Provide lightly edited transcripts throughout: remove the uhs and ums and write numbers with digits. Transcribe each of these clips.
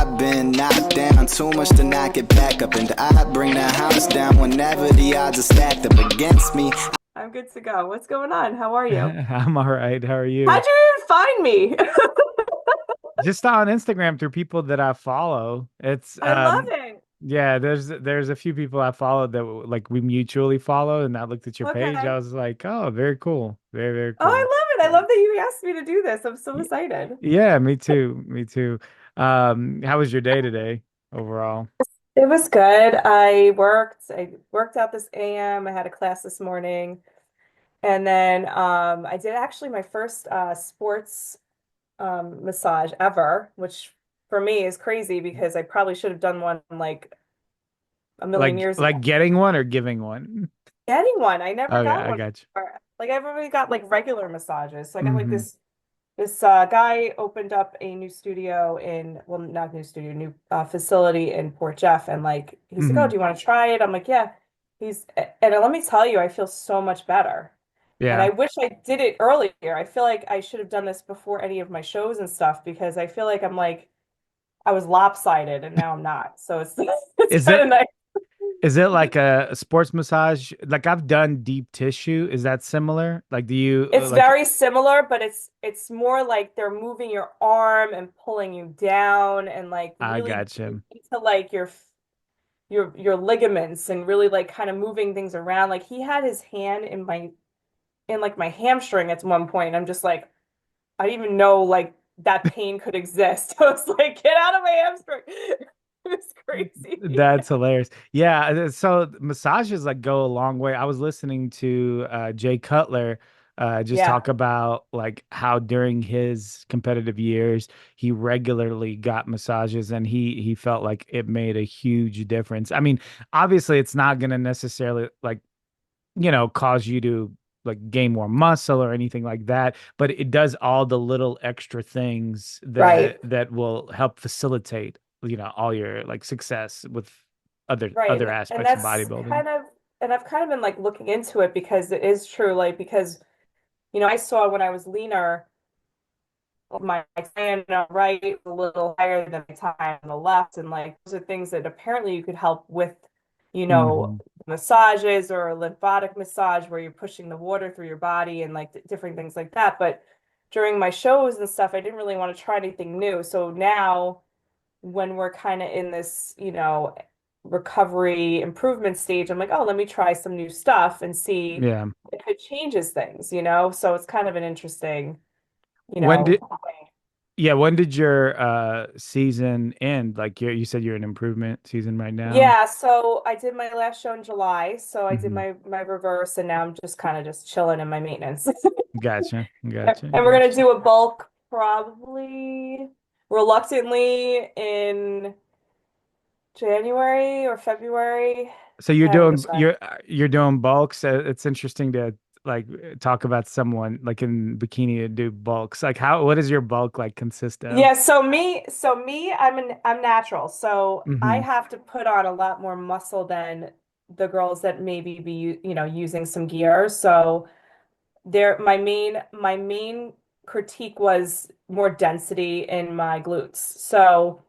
I've been knocked down too much to knock it back up, and I bring the house down whenever the odds are stacked up against me. I'm good to go. What's going on? How are you? I'm all right. How are you? How'd you even find me? Just on Instagram through people that I follow. It's I love it. yeah, there's a few people I followed that like we mutually follow, and I looked at your page. I Okay. was like, "Oh, very cool. Very, very Oh, I cool." love it. I love that you asked me to do this. I'm so Y- excited. Yeah, me too. Me too. How was your day today overall? It was good. I worked out this AM. I had a class this morning. And then I did actually my first sports massage ever, which for me is crazy because I probably should have done one like a million years ago. Like getting one or giving one? Getting one. I never Okay, got I one got before. Like I've only got like regular massages. So I you. got like Hmm. this guy opened up a new studio in, well, not new studio, new facility in Port Jeff, and like he's like, "Oh, Hmm. do you want to try it?" I'm like, "Yeah." And let me tell you, I feel so much better. And Yeah. I wish I did it earlier. I feel like I should have done this before any of my shows and stuff because I feel like I was lopsided and now I'm not. So it's it's Is kind of it nice. Is it like a sports massage? Like I've done deep tissue. Is that similar? Like do you It's like very similar, but it's more like they're moving your arm and pulling you down and like I really got getting you. into like your ligaments and really like kind of moving things around. Like he had his hand in like my hamstring at one point. I'm just like, I didn't even know like that pain could exist. I was like, get out of my hamstring. It's crazy. That's hilarious. Yeah, so massages like go a long way. I was listening to Jay Cutler just Yeah, talk about like how during his competitive years he regularly got massages and he felt like it made a huge difference. I mean, obviously it's not going to necessarily like cause you to like gain more muscle or anything like that, but it does all the little extra things right, that will help facilitate, all your like success with right. other And aspects of that's bodybuilding. kind of, and I've kind of been like looking into it because it is true. Like, because, I saw when I was leaner, my thigh on the right a little higher than my thigh on the left. And like, those are things that apparently you could help with, Hmm. massages or a lymphatic massage where you're pushing the water through your body and like different things like that. But during my shows and stuff, I didn't really want to try anything new. So now, when we're kind of in this, recovery improvement stage, I'm like, oh, let me try some new stuff and see Yeah. if it changes things. So it's kind of an interesting, When did thing. when did your season end? Like you said you're in improvement season right now. Yeah, so I did my last show in July, so I did Hmm. my reverse, and now I'm just kind of just chilling in my maintenance. Gotcha. And Gotcha. we're gonna Gotcha. do a bulk probably reluctantly in January or February. So I haven't decided. you're doing bulks. It's interesting to like talk about someone like in bikini to do bulks. Like what does your bulk like consist of? Yeah, so me, I'm natural. So I Hmm. have to put on a lot more muscle than the girls that maybe be, using some gear. So there, my main critique was more density in my glutes. So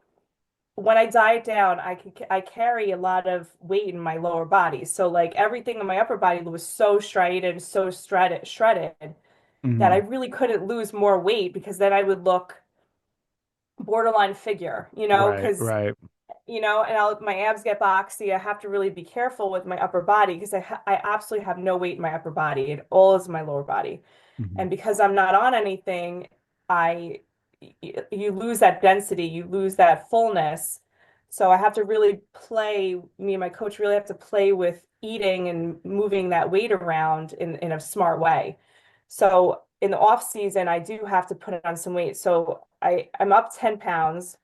when I diet down, I carry a lot of weight in my lower body. So like everything in my upper body was so striated and so shredded that I Hmm. really couldn't lose more weight because then I would look borderline figure, Right, because right. and my abs get boxy. I have to really be careful with my upper body because I absolutely have no weight in my upper body. It all is my lower body. Hmm. And because I'm not on anything, I you lose that density, you lose that fullness. So I have to really play, me and my coach really have to play with eating and moving that weight around in a smart way. So in the off season, I do have to put on some weight. So I'm up 10 pounds,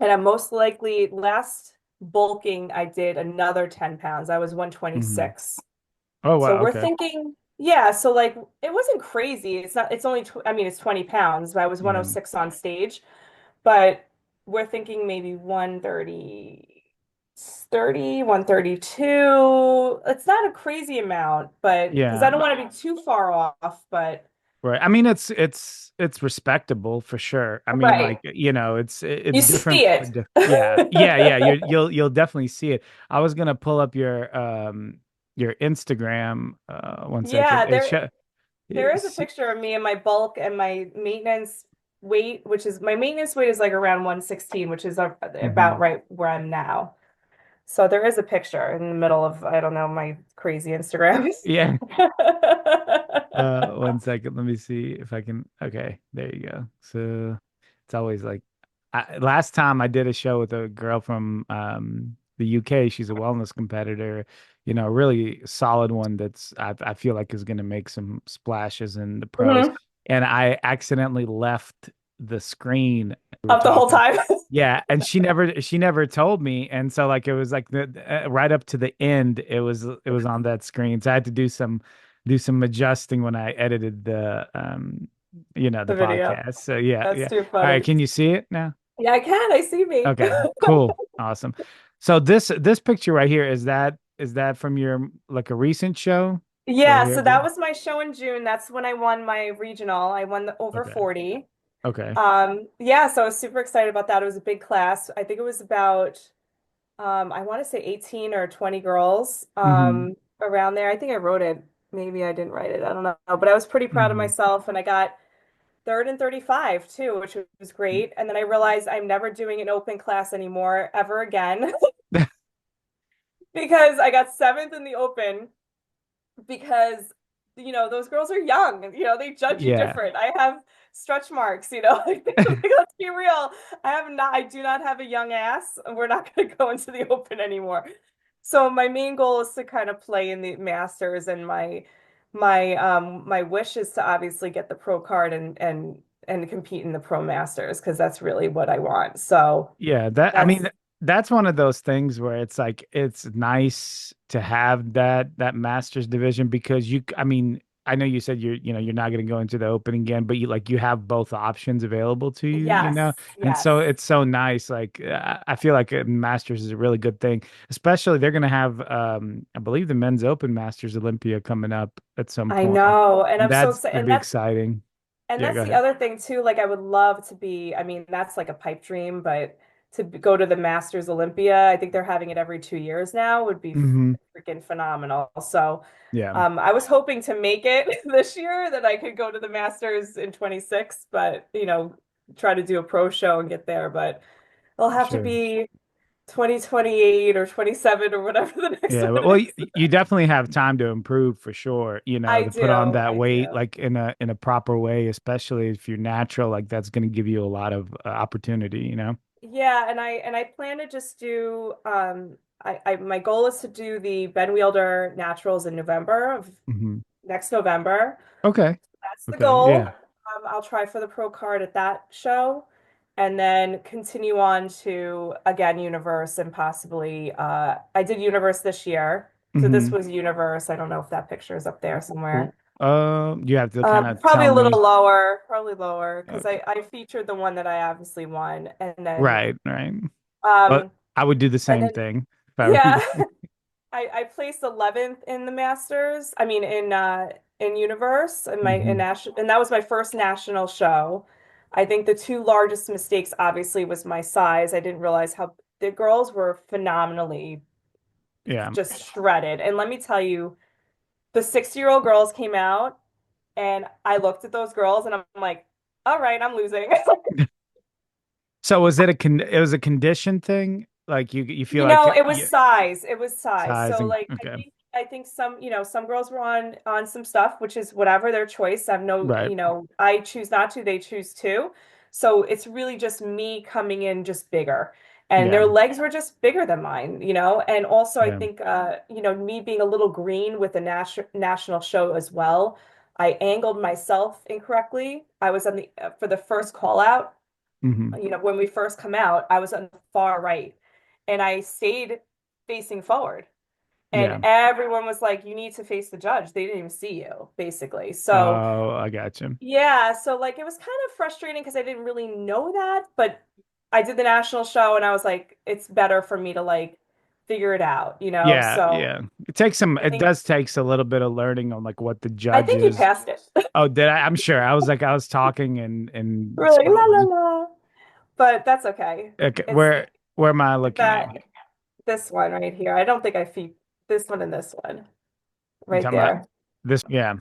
and I'm most likely, last bulking, I did another 10 pounds. I was Hmm. 126. Oh So wow, we're okay. thinking, yeah, so like it wasn't crazy. It's not, it's only, I mean, it's 20 pounds, but I was Yeah. 106 on stage. But we're thinking maybe 130, 132. It's not a crazy amount, but because I Yeah. don't want to be too far off, but Right. I mean, it's respectable for sure. I mean, Right. like, you know, You it's different see for it. yeah. Yeah, yeah, you'll definitely see it. I was gonna pull up your Instagram 1 second. Yeah, It show there is a see, picture of me and my bulk and my maintenance weight, which is my maintenance weight is like around 116, which is about mhm. right where I'm now. So there is a picture in the middle of, I don't know, my crazy Instagram. Yeah. 1 second. Let me see if I can. Okay, there you go. So it's always like last time I did a show with a girl from the UK. She's a wellness competitor, you know, a really solid one that's I feel like is going to make some splashes in the pros. Mhm. And I accidentally left the screen we were Up the whole talking. time. Yeah, and she never told me, and so like it was like right up to the end, it was on that screen. So I had to do some adjusting when I edited the The video. podcast. So yeah, That's yeah. too All right, funny. can you see it now? Yeah, I can. I see me. Okay, cool. Awesome. So this picture right here, is that from your like a recent show right Yeah, here? so that was my show in June. That's when I won my regional. I won the over Okay. 40. Okay. Yeah, so I was super excited about that. It was a big class. I think it was about I want to say 18 or 20 girls Mm-hmm. around there. I think I wrote it. Maybe I didn't write it. I don't know. But I was pretty proud of Mm-hmm. myself and I got third and 35 too, which was great. And then I realized I'm never doing an open class anymore ever again because I got seventh in the open because those girls are young, they judge you Yeah, different. I have stretch marks, like, let's be real. I do not have a young ass. We're not going to go into the open anymore. So my main goal is to kind of play in the masters, and my wish is to obviously get the pro card and compete in the pro masters because that's really what I want. So yeah. That I that's mean, that's one of those things where it's like it's nice to have that master's division because I mean, I know you said you're not going to go into the open again, but you have both options available to you, yes, and so yes. it's so nice. Like I feel like a masters is a really good thing, especially they're going to have I believe the men's open masters Olympia coming up at some I point, know, and and I'm so that's excited. going to And be that's exciting. And Yeah, that's go the ahead. other thing too. Like I would love to be, I mean, that's like a pipe dream, but go to the Masters Olympia, I think they're having it every 2 years now, would be Hmm. freaking phenomenal. So Yeah, I was hoping to make it this year that I could go to the Masters in 26, but try to do a pro show and get there. But it'll have to sure. be 2028 or 27 or whatever the next Yeah, one well, is. you definitely have time to improve for sure, I to put on do, that I weight do. like in a proper way, especially if you're natural, like that's going to give you a lot of opportunity. Yeah, and I plan to just do I my goal is to do the Ben Wielder Naturals in November of Hmm. next November. Okay. That's the Okay. goal. Yeah. I'll try for the pro card at that show and then continue on to again Universe and possibly I did Universe this year. So this Hmm. was Universe. I don't know if that picture is up there somewhere. You have to kind of Probably tell a little me. lower, probably lower because Okay. I featured the one that I obviously won and then Right. Right. But um I would do the and same then thing if I were yeah, you. I placed 11th in the Masters. I mean in Universe and my in Hmm. national and that was my first national show. I think the two largest mistakes obviously was my size. I didn't realize how the girls were phenomenally Yeah. just shredded. And let me tell you, the 60-year-old girls came out and I looked at those girls and I'm like, all right, I'm losing. So it was a condition thing? Like you feel like It was you size. It was size. So sizing. like Okay. I think some girls were on some stuff, which is whatever their choice. I've no, Right. I choose not to, they choose to. So it's really just me coming in just bigger. And Yeah. their legs were just bigger than mine, And also I Yeah. think me being a little green with the national show as well. I angled myself incorrectly. I was on the for the first call out, Hmm. when we first come out, I was on the far right and I stayed facing forward. And Yeah. everyone was like, you need to face the judge. They didn't even see you, basically. So, Oh, I got you. yeah. So, like, it was kind of frustrating because I didn't really know that. But I did the national show and I was like, it's better for me to, like, figure it out, you know? Yeah, So yeah. It think does takes a little bit of learning on like what the I think you judges. passed it. Oh, did I? I'm sure. I was talking and We're like, la la scrolling. la. But that's okay. Okay, It's where am I looking at? that this one right here. I don't think I feed this one and this one You right talking about there. this? Yeah.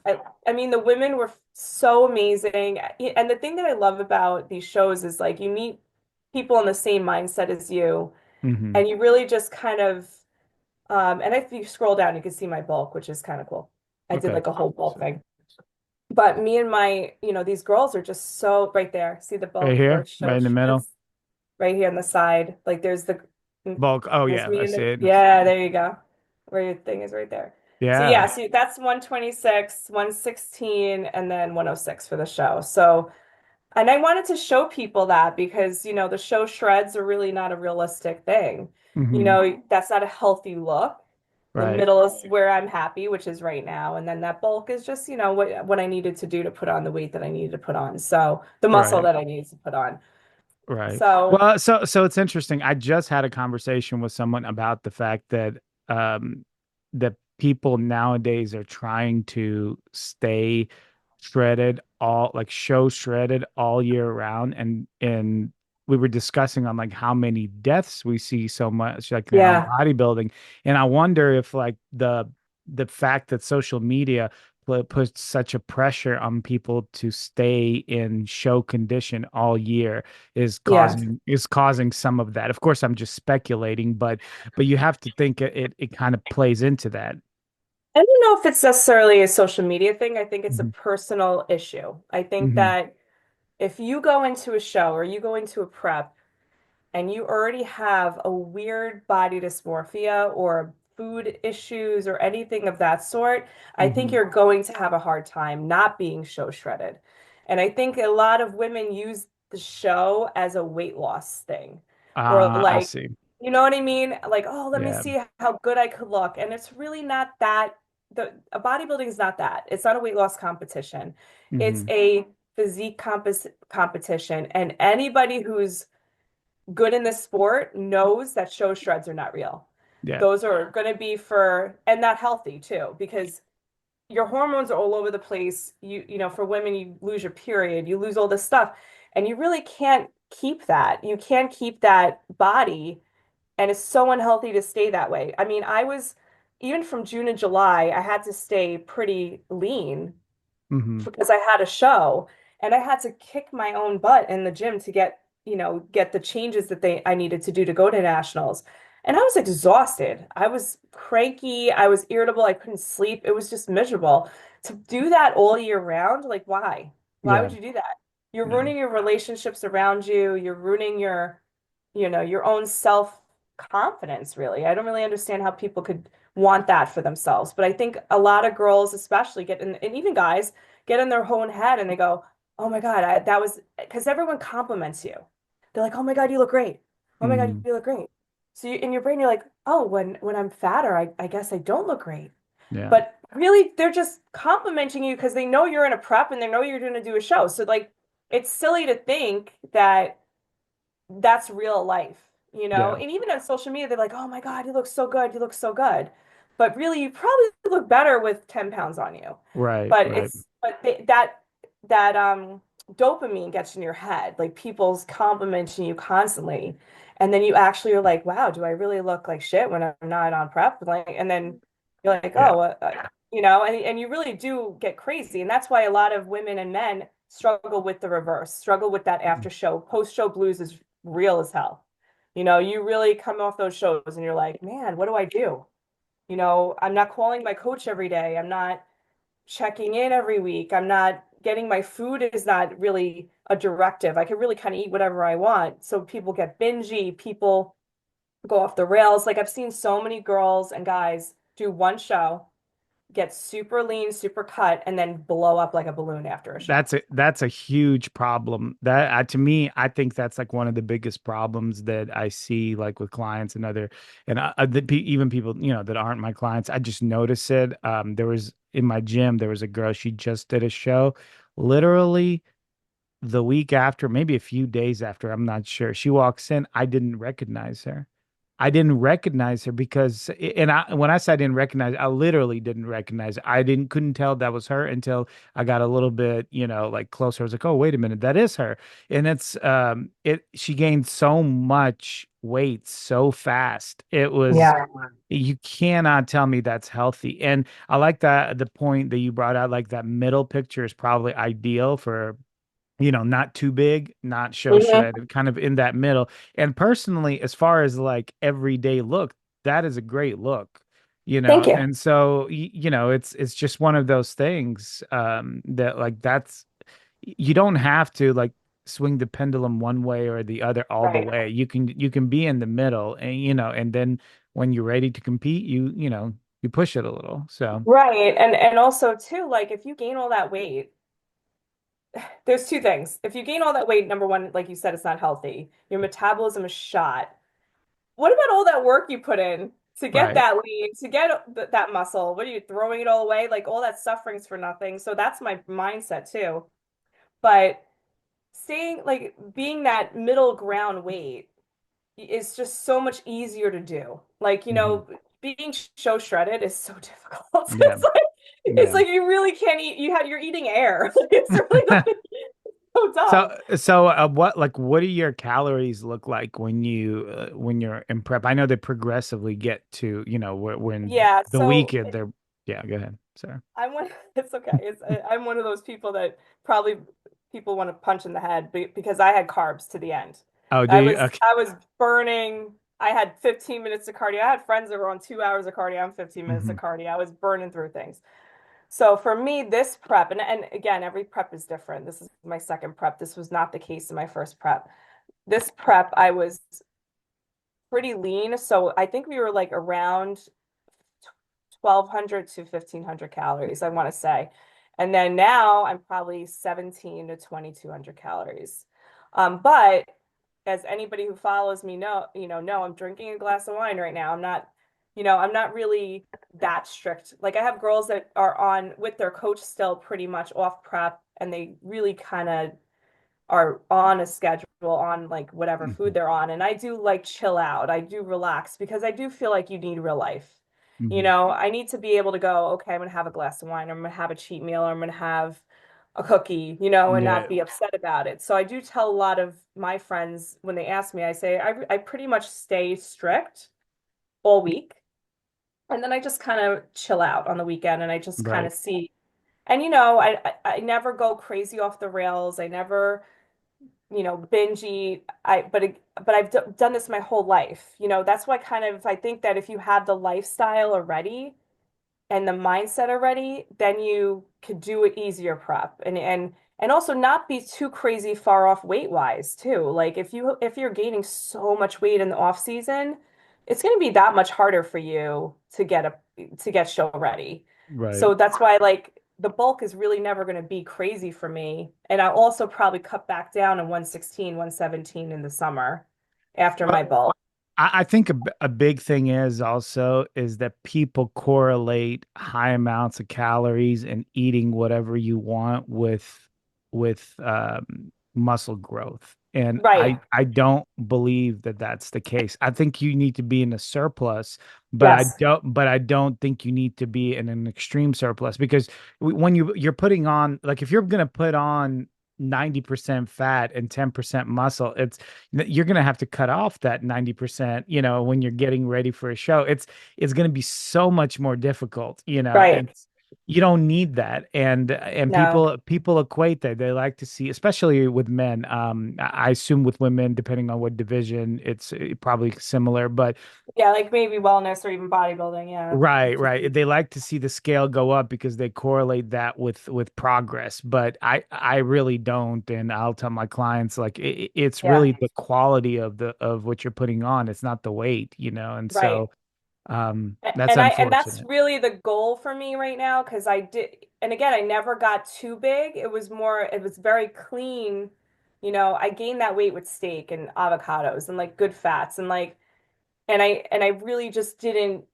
I mean, the women were so amazing. And the thing that I love about these shows is like you meet people in the same mindset as you, Hmm. and you really just kind of, and if you scroll down, you can see my bulk, which is kind of cool. I did Okay. like a whole bulk thing. But me and my, these girls are just so right there. See the Right bulk where here, it right in shows the middle. shreds right here on the side. Like Bulk. Oh there's yeah, I me and see it. yeah, there you go. Where your thing is right there. So Yeah. yeah, see that's 126, 116, and then 106 for the show. So, and I wanted to show people that because, the show shreds are really not a realistic thing. Hmm. That's not a healthy look. The Right. middle is where I'm happy, which is right now. And then that bulk is just, what I needed to do to put on the weight that I needed to put on. So the muscle Right. that I needed to put on. Right. So Well, so it's interesting. I just had a conversation with someone about the fact that that people nowadays are trying to stay shredded all like show shredded all year round and we were discussing on like how many deaths we see so much like now in yeah, bodybuilding, and I wonder if like the fact that social media puts such a pressure on people to stay in show condition all year yeah. is causing some of that. Of course, I'm just speculating, but you have to think it kind of plays into that. I don't know if it's necessarily a social media thing. I think it's a Hmm. personal issue. I think Hmm. that if you go into a show or you go into a prep and you already have a weird body dysmorphia or food issues or anything of that sort, I think Hmm. you're going to have a hard time not being show shredded. And I think a lot of women use the show as a weight loss thing or I like, see. you know what I mean? Like, oh, let me Yeah. see how good I could look. And it's really not that a bodybuilding is not that. It's not a weight loss competition. It's Hmm. a competition. And anybody who's good in this sport knows that show shreds are not real. Yeah. Those are going to be and not healthy too, because your hormones are all over the place. For women, you lose your period, you lose all this stuff, and you really can't keep that. You can't keep that body, and it's so unhealthy to stay that way. I mean, even from June and July, I had to stay pretty lean Hmm. because I had a show and I had to kick my own butt in the gym to get the changes that I needed to do to go to nationals. And I was exhausted. I was cranky. I was irritable. I couldn't sleep. It was just miserable. To do that all year round, like why? Why Yeah. would you do that? You're Yeah. ruining your relationships around you. You're ruining your own self-confidence, really. I don't really understand how people could want that for themselves. But I think a lot of girls, especially, and even guys, get in their own head and they go, oh my God, that was because everyone compliments you. They're like, oh my God, you look great. Oh my God, Hmm. you look great. So in your brain, you're like, oh, when I'm fatter, I guess I don't look great. Yeah. But really, they're just complimenting you because they know you're in a prep and they know you're going to do a show. So like, it's silly to think that that's real life, Yeah. And even on social media, they're like, oh my God, you look so good. You look so good. But really, you probably look better with 10 pounds on you. Right. But Right. that dopamine gets in your head, like people's complimenting you constantly. And then you actually are like, wow, do I really look like shit when I'm not on prep? Like, and then you're like, Yeah. oh, and you really do get crazy. And that's why a lot of women and men struggle with the reverse, struggle with that after show, post show blues is real as hell. You really come off those shows and you're like, man, what do I do? I'm not calling my coach every day. I'm not checking in every week. I'm not getting my food is not really a directive. I can really kind of eat whatever I want. So people get bingy, people go off the rails. Like I've seen so many girls and guys do one show, get super lean, super cut, and then blow up like a balloon after a show. That's a huge problem. That to me, I think that's like one of the biggest problems that I see like with clients and even people that aren't my clients. I just notice it. There was in my gym there was a girl. She just did a show, literally the week after, maybe a few days after. I'm not sure. She walks in. I didn't recognize her. I didn't recognize her because, and when I say I didn't recognize, I literally didn't recognize. I couldn't tell that was her until I got a little bit, like closer. I was like, oh, wait a minute, that is her. And she gained so much weight so fast. It was, Yeah. you cannot tell me that's healthy. And I like that the point that you brought out, like that middle picture is probably ideal for not too big, not show Mhm. shredded, kind of in that middle. And personally, as far as like everyday look, that is a great look, Thank you. And so it's just one of those things that like that's you don't have to like swing the pendulum one way or the other all the Right. way. You can be in the middle, and and then when you're ready to compete, you push it a little. So Right. And also too, like if you gain all that weight, there's two things. If you gain all that weight, number one, like you said, it's not healthy. Your metabolism is shot. What about all that work you put in to get right. that lean, to get that muscle? What are you throwing it all away? Like all that suffering's for nothing. So that's my mindset too. But staying like being that middle ground weight is just so much easier to do. Like, Hmm. being show shredded is so difficult. Yeah. It's Yeah. like you really can't eat. You're eating air. It's really not so dumb. So what do your calories look like when you're in prep? I know they progressively get to, when Yeah, the so weekend they're yeah, go ahead. Sorry. I'm one. It's okay. I'm one of those people that probably people want to punch in the head because I had carbs to the end. Oh, do I you? was Okay. I was burning. I had 15 minutes of cardio. I had friends that were on 2 hours of cardio. I'm 15 minutes of Hmm. cardio. I was burning through things. So for me, this prep, and again, every prep is different. This is my second prep. This was not the case in my first prep. This prep, I was pretty lean. So I think we were like around 1,200 to 1,500 calories, I want to say. And then now I'm probably 17 to 2,200 calories. But as anybody who follows me know I'm drinking a glass of wine right now. I'm not really that strict. Like I have girls that are on with their coach still pretty much off prep and they really kind of are on a schedule on like whatever food Hmm. they're on. And I do like chill out. I do relax because I do feel like you need real life. Hmm. I need to be able to go, okay, I'm gonna have a glass of wine, or I'm gonna have a cheat meal, or I'm gonna have a cookie, and Yeah. not be upset about it. So I do tell a lot of my friends when they ask me, I say I pretty much stay strict all week. And then I just kind of chill out on the weekend and I just kind Right. of see. And I never go crazy off the rails. I never binge eat. But I've done this my whole life. That's why kind of I think that if you have the lifestyle already and the mindset already, then you could do it easier prep and also not be too crazy far off weight wise too. Like if you're gaining so much weight in the off season, it's going to be that much harder for you to get show ready. Right. So that's why like the bulk is really never going to be crazy for me. And I'll also probably cut back down to 116, 117 in the summer after Well, my bulk. I think a big thing is also is that people correlate high amounts of calories and eating whatever you want with muscle growth. And Right. I don't believe that that's the case. I think you need to be in a surplus, Yes. but I don't think you need to be in an extreme surplus because when you're putting on like if you're gonna put on 90% fat and 10% muscle, you're going to have to cut off that 90%, when you're getting ready for a show. It's going to be so much more difficult, Right. it's you don't need that. And No. people equate that. They like to see, especially with men. I assume with women, depending on what division, it's probably similar, but Yeah, like maybe wellness or even bodybuilding. Yeah. right, right. They like to see the scale go up because they correlate that with progress, but I really don't, and I'll tell my clients like it's Yeah. really the quality of what you're putting on. It's not the weight, and Right. so that's And that's unfortunate. really the goal for me right now because I did, and again, I never got too big. It was very clean. I gained that weight with steak and avocados and like good fats and like and I really just didn't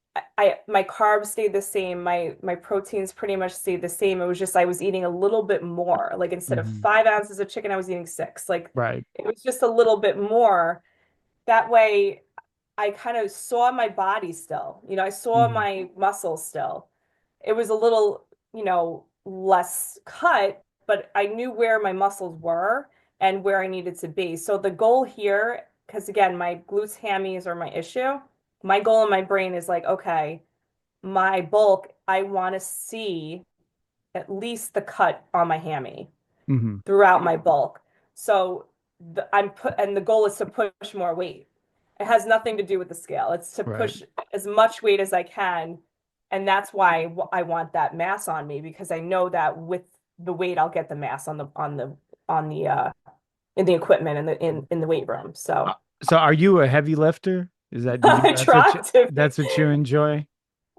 my carbs stayed the same. My proteins pretty much stayed the same. It was just I was eating a little bit more. Like instead of Hmm. 5 ounces of chicken, I was eating six. Like Right. it was just a little bit more. That way I kind of saw my body still. You know, I saw Hmm. my muscles still. It was a little, less cut, but I knew where my muscles were and where I needed to be. So the goal here, because again, my glutes hammies are my issue. My goal in my brain is like, okay, my bulk, I want to see at least the cut on my hammy Hmm. throughout my bulk. So and the goal is to push more weight. It has nothing to do with the scale. It's to Right. push as much weight as I can. And that's why I want that mass on me, because I know that with the weight I'll get the mass on the in the equipment in the weight room. Uh, So So are you a heavy lifter? Is that do you I try to be. that's what you enjoy?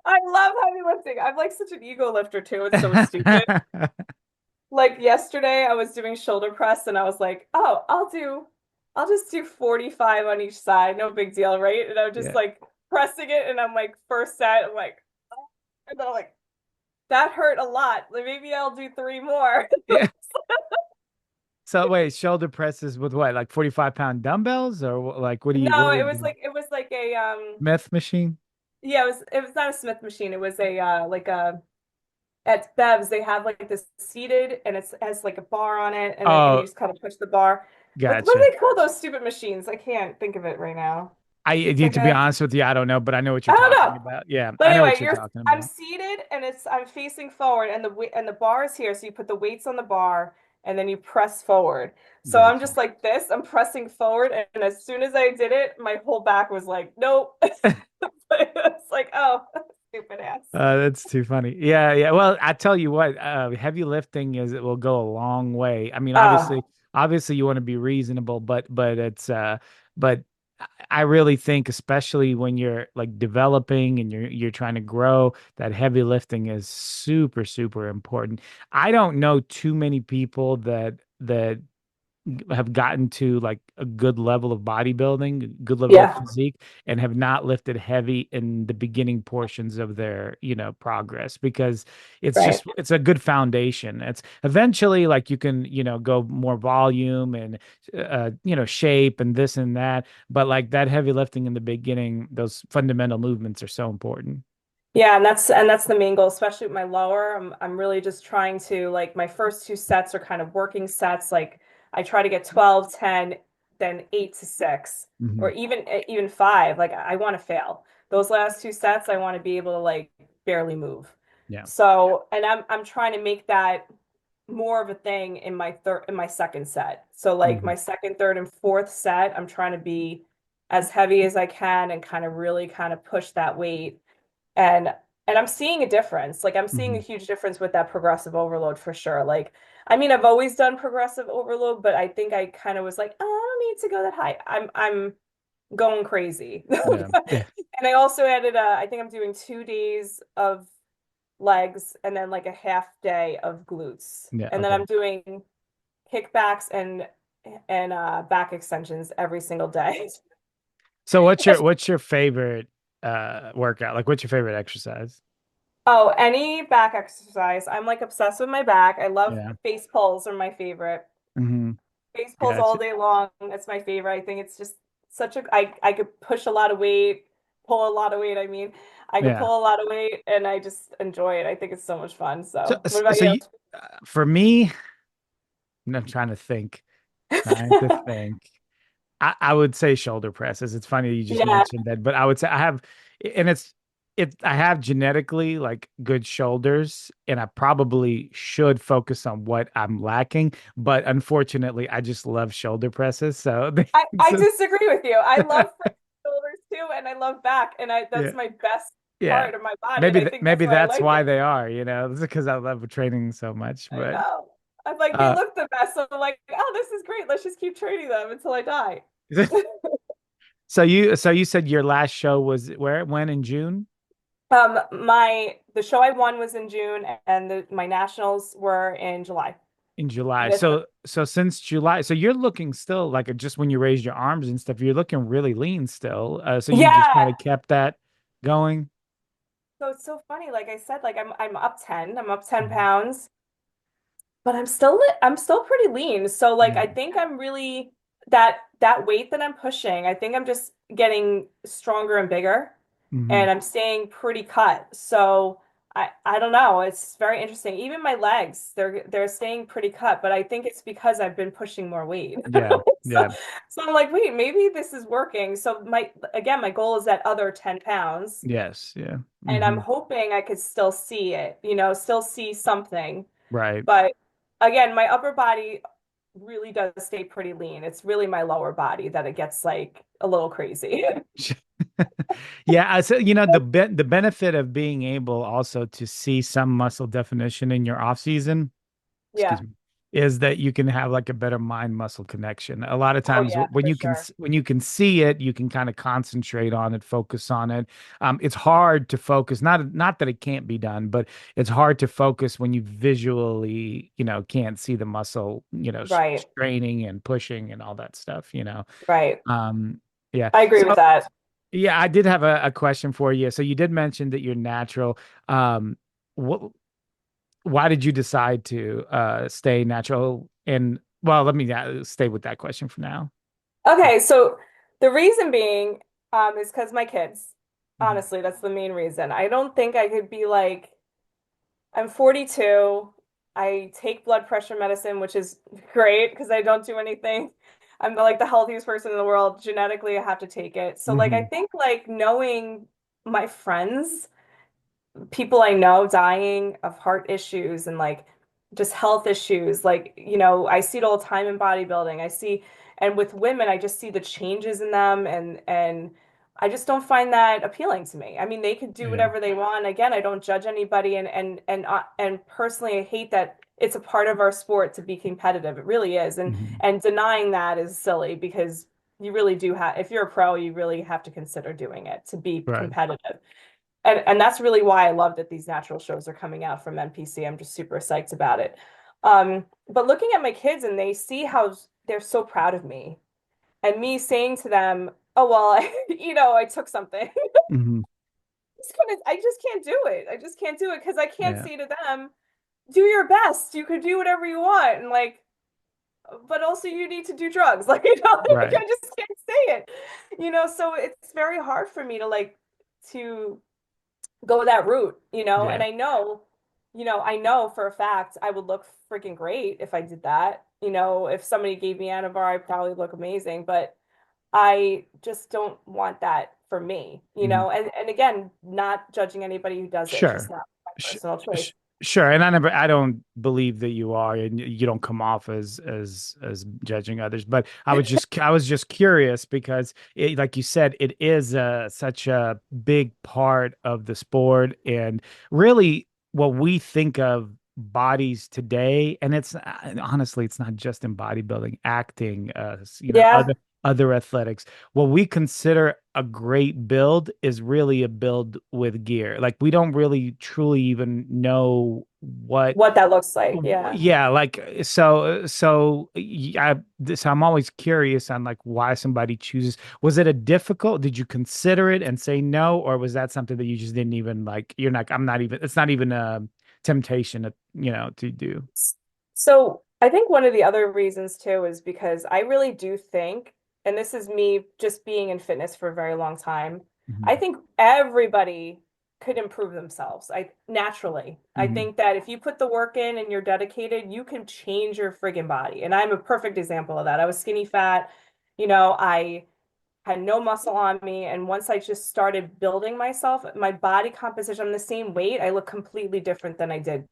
I love heavy lifting. I'm like such an ego lifter too. It's so stupid. Like yesterday, I was doing shoulder press and I was like, oh, I'll just do 45 on each side. No big deal, right? And I'm just Yeah. like pressing it and I'm like, first set, I'm like, oh. And then I'm like, that hurt a lot. Like maybe I'll do three more. Yeah. So wait, shoulder presses with what, like 45-pound dumbbells or like what No, are you doing? it was like a Smith machine? yeah, it was not a Smith machine. It was a like a at Bev's they have like this seated and it has like a bar on it and you Oh, just kind of push the bar. What gotcha. do they call those stupid machines? I can't think of it right now. It's like To be a honest with you, I don't know, but I know what I you're don't talking know. about. Yeah, But I know anyway, what you're talking I'm about. seated and I'm facing forward and the bar is here. So you put the weights on the bar and then you press forward. So I'm Gotcha. just like this, I'm pressing forward. And as soon as I did it, my whole back was like, nope. It's like, oh, stupid ass. That's too funny. Yeah, yeah. Well, I tell you what, heavy lifting is it will go a long way. I mean, Oh, obviously you want to be reasonable, but it's but I really think especially when you're like developing and you're trying to grow, that heavy lifting is super, super important. I don't know too many people that have gotten to like a good level of bodybuilding, a good level of yeah, physique, and have not lifted heavy in the beginning portions of their, progress because right. it's a good foundation. It's eventually like you can, go more volume and, shape and this and that. But like that heavy lifting in the beginning, those fundamental movements are so important. Yeah, and that's the main goal, especially with my lower. I'm really just trying to like my first two sets are kind of working sets. Like I try to get 12, 10, then 8 to 6, or Hmm. even 5. Like I want to fail. Those last two sets, I want to be able to like barely move. Yeah. So, and I'm trying to make that more of a thing in my second set. So like Hmm. my second, third, and fourth set, I'm trying to be as heavy as I can and kind of really kind of push that weight and I'm seeing a difference. Like I'm seeing a Hmm. huge difference with that progressive overload for sure. Like I mean I've always done progressive overload, but I think I kind of was like, oh, I don't need to go that high. I'm going crazy. Yeah. Yeah. And I also added I think I'm doing 2 days of legs and then like a half day of glutes. Yeah. And then Okay. I'm doing kickbacks and back extensions every single day. So what's your favorite workout? Like what's your favorite exercise? Oh, any back exercise. I'm like obsessed with my back. I love Yeah. face pulls are my favorite. Hmm. Face pulls all Gotcha. day long. That's my favorite. I think it's just such a I could push a lot of weight, pull a lot of weight. I mean, I could Yeah. pull a lot of weight and I just enjoy it. I think it's so much fun. So, what about So you? you, for me, I'm trying to think, trying to think. I would say shoulder presses. It's funny you just Yeah, mentioned that, but I would say I have, and I have genetically like good shoulders, and I probably should focus on what I'm lacking. But unfortunately, I just love shoulder presses. So, I so disagree with you. I love front shoulders too, and I love back, and I yeah, that's my best yeah. part of my body, and I think that's Maybe why I that's like why it. they are. It's because I love training so much. I But know. I'm like, they uh, look the best. So I'm like, oh, this is great. Let's just keep training them until I die. so you said your last show was where? When in June? The show I won was in June, and my nationals were in July. In July. This one. So since July, so you're looking still like just when you raised your arms and stuff, you're looking really lean still. So you just kind Yeah. of kept that going. So it's so funny. Like I said, like I'm up 10. I'm up 10 Mhm. pounds, but I'm still pretty lean. So like Yeah. I think I'm really that that weight that I'm pushing, I think I'm just getting stronger and bigger, Hmm. and I'm staying pretty cut. So I don't know. It's very interesting. Even my legs, they're staying pretty cut, but I think it's because I've been pushing more weight. Yeah. So, Yeah. so I'm like, wait, maybe this is working. So my goal is that other 10 pounds, Yes. Yeah. and I'm Hmm. hoping I could still see it, still see something. Right. But again, my upper body really does stay pretty lean. It's really my lower body that it gets like a little crazy. Yeah, so the benefit of being able also to see some muscle definition in your off season, excuse Yeah. me, is that you can have like a better mind muscle connection. A lot of Oh times yeah, when for you can sure. when you can see it, you can kind of concentrate on it, focus on it. It's hard to focus. Not that it can't be done, but it's hard to focus when you visually, can't see the muscle, Right. straining and pushing and all that stuff. Right. Um, yeah. I agree with So that. yeah, I did have a question for you. So you did mention that you're natural. What why did you decide to stay natural? And well, let me stay with that question for now. Okay, so the reason being is because my kids. Mhm. Honestly, that's the main reason. I don't think I could be like, I'm 42. I take blood pressure medicine, which is great because I don't do anything. I'm like the healthiest person in the world. Genetically, I have to take it. So like I Mhm. think like knowing my friends, people I know dying of heart issues and like just health issues. Like, I see it all the time in bodybuilding. And with women, I just see the changes in them, and I just don't find that appealing to me. I mean, they could do Yeah. whatever they want. Again, I don't judge anybody, and personally, I hate that it's a part of our sport to be competitive. It really is. And Mhm. and denying that is silly because you really do have, if you're a pro, you really have to consider doing it to be Right. competitive. And that's really why I love that these natural shows are coming out from NPC. I'm just super psyched about it. But looking at my kids and they see how they're so proud of me, and me saying to them, "Oh well, I took something." Mhm. I just can't do it. I just can't do it because I can't Yeah. say to them, "Do your best. You could do whatever you want," and like, but also you need to do drugs. Like, like Right. I just can't say it. So it's very hard for me to to go that route, Yeah. and I know for a fact I would look freaking great if I did that. If somebody gave me Anavar, I'd probably look amazing, but I just don't want that for me, Mhm. and again, not judging anybody who does it. It's just Sure. not my Sh personal sh choice. Sure. And I don't believe that you are, and you don't come off as judging others. But I was just curious because like you said, it is such a big part of the sport, and really what we think of bodies today. And it's honestly, it's not just in bodybuilding, acting, Yeah, other athletics. What we consider a great build is really a build with gear. Like we don't really truly even know what what that looks like. Yeah. yeah, like so I'm always curious on like why somebody chooses. Was it a difficult? Did you consider it and say no, or was that something that you just didn't even like? I'm not even. It's not even a temptation to do. So I think one of the other reasons too is because I really do think, and this is me just being in fitness for a very long time, I Hmm. think everybody could improve themselves. Naturally. I Hmm. think that if you put the work in and you're dedicated, you can change your friggin' body. And I'm a perfect example of that. I was skinny fat, I had no muscle on me. And once I just started building myself, my body composition, I'm the same weight, I look completely different than I did.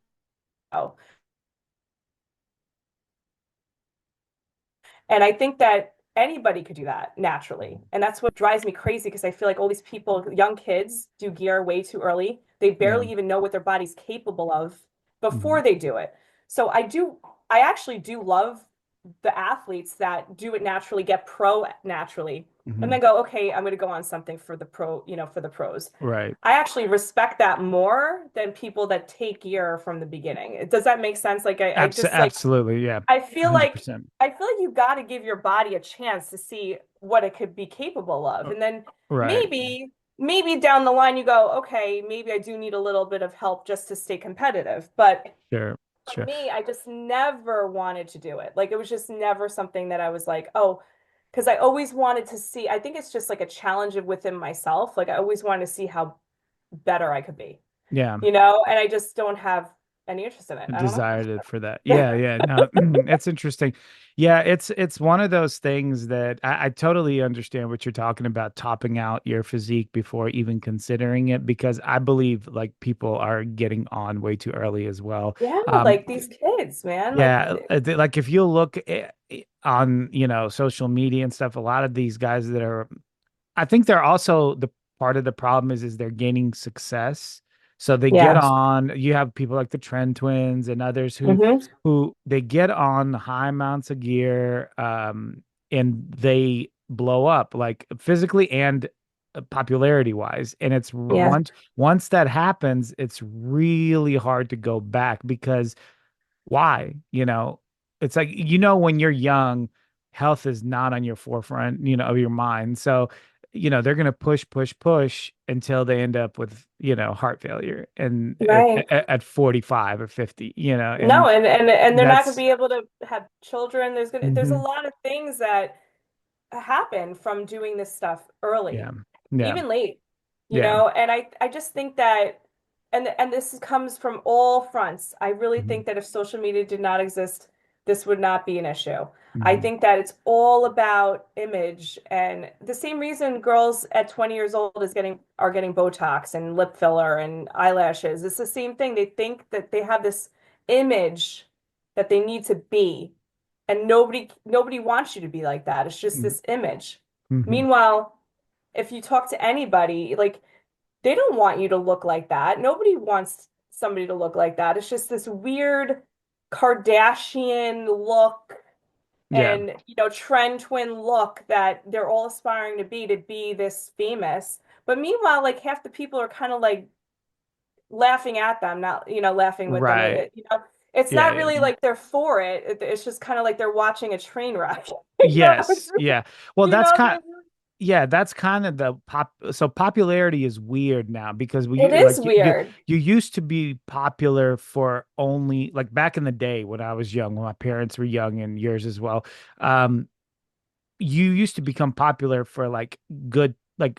And I think that anybody could do that naturally. And that's what drives me crazy because I feel like all these people, young kids, do gear way too early. They Yeah. barely even know what their body's capable of Hmm. before they do it. So I actually do love the athletes that do it naturally, get pro naturally, and Hmm. then go, okay, I'm going to go on something for the pro, for the pros. Right. I actually respect that more than people that take gear from the beginning. Does that make sense? Like I just like Absolutely. Yeah. I feel like 100%. I feel like you got to give your body a chance to see what it could be capable of. And then Right. maybe down the line you go, okay, maybe I do need a little bit of help just to stay competitive. But Sure. for Sure. me, I just never wanted to do it. Like it was just never something that I was like, oh, because I always wanted to see, I think it's just like a challenge within myself. Like I always wanted to see how better I could be, Yeah. and I just don't have any interest in it. I don't Desired it for that. know. Yeah, yeah. No, it's interesting. Yeah, it's one of those things that I totally understand what you're talking about, topping out your physique before even considering it, because I believe like people are getting on way too early as well. Yeah, Um, like these kids, man. Like, yeah, like if you look on, social media and stuff, a lot of these guys that are, I think they're also the part of the problem is they're gaining success. So they get yeah. on, you have people like the Trend Twins and others Hmm. who they get on high amounts of gear, and they blow up like physically and popularity wise. And it's Yeah. once that happens, it's really hard to go back because why? It's like, when you're young, health is not on your forefront, of your mind. So, they're going to push, push, push until they end up with, heart failure and Right. at 45 or 50, No, and and they're not going to that's, be able to have children. There's a mhm, lot of things that happen from doing this stuff yeah, early, yeah, even late, yeah, and I just think that, and this comes from all fronts. I really mhm, think that if social media did not exist, this would not be an issue. I mhm, think that it's all about image, and the same reason girls at 20 years old are getting Botox and lip filler and eyelashes. It's the same thing. They think that they have this image that they need to be, and nobody wants you to be like that. It's just mhm, this image. mhm. Meanwhile, if you talk to anybody, like they don't want you to look like that. Nobody wants somebody to look like that. It's just this weird Kardashian look Yeah, and trend twin look that they're all aspiring to be this famous. But meanwhile, like half the people are kind of like laughing at them, not laughing with them. right. It's Yeah, not yeah. really like they're for it. It's just kind of like they're watching a train wreck. Yes, yeah. Well, that's They kind really, Yeah, that's kind of so popularity is weird now because it is weird. you used to be popular for only like back in the day when I was young, when my parents were young and yours as well. Um, you used to become popular for like good, like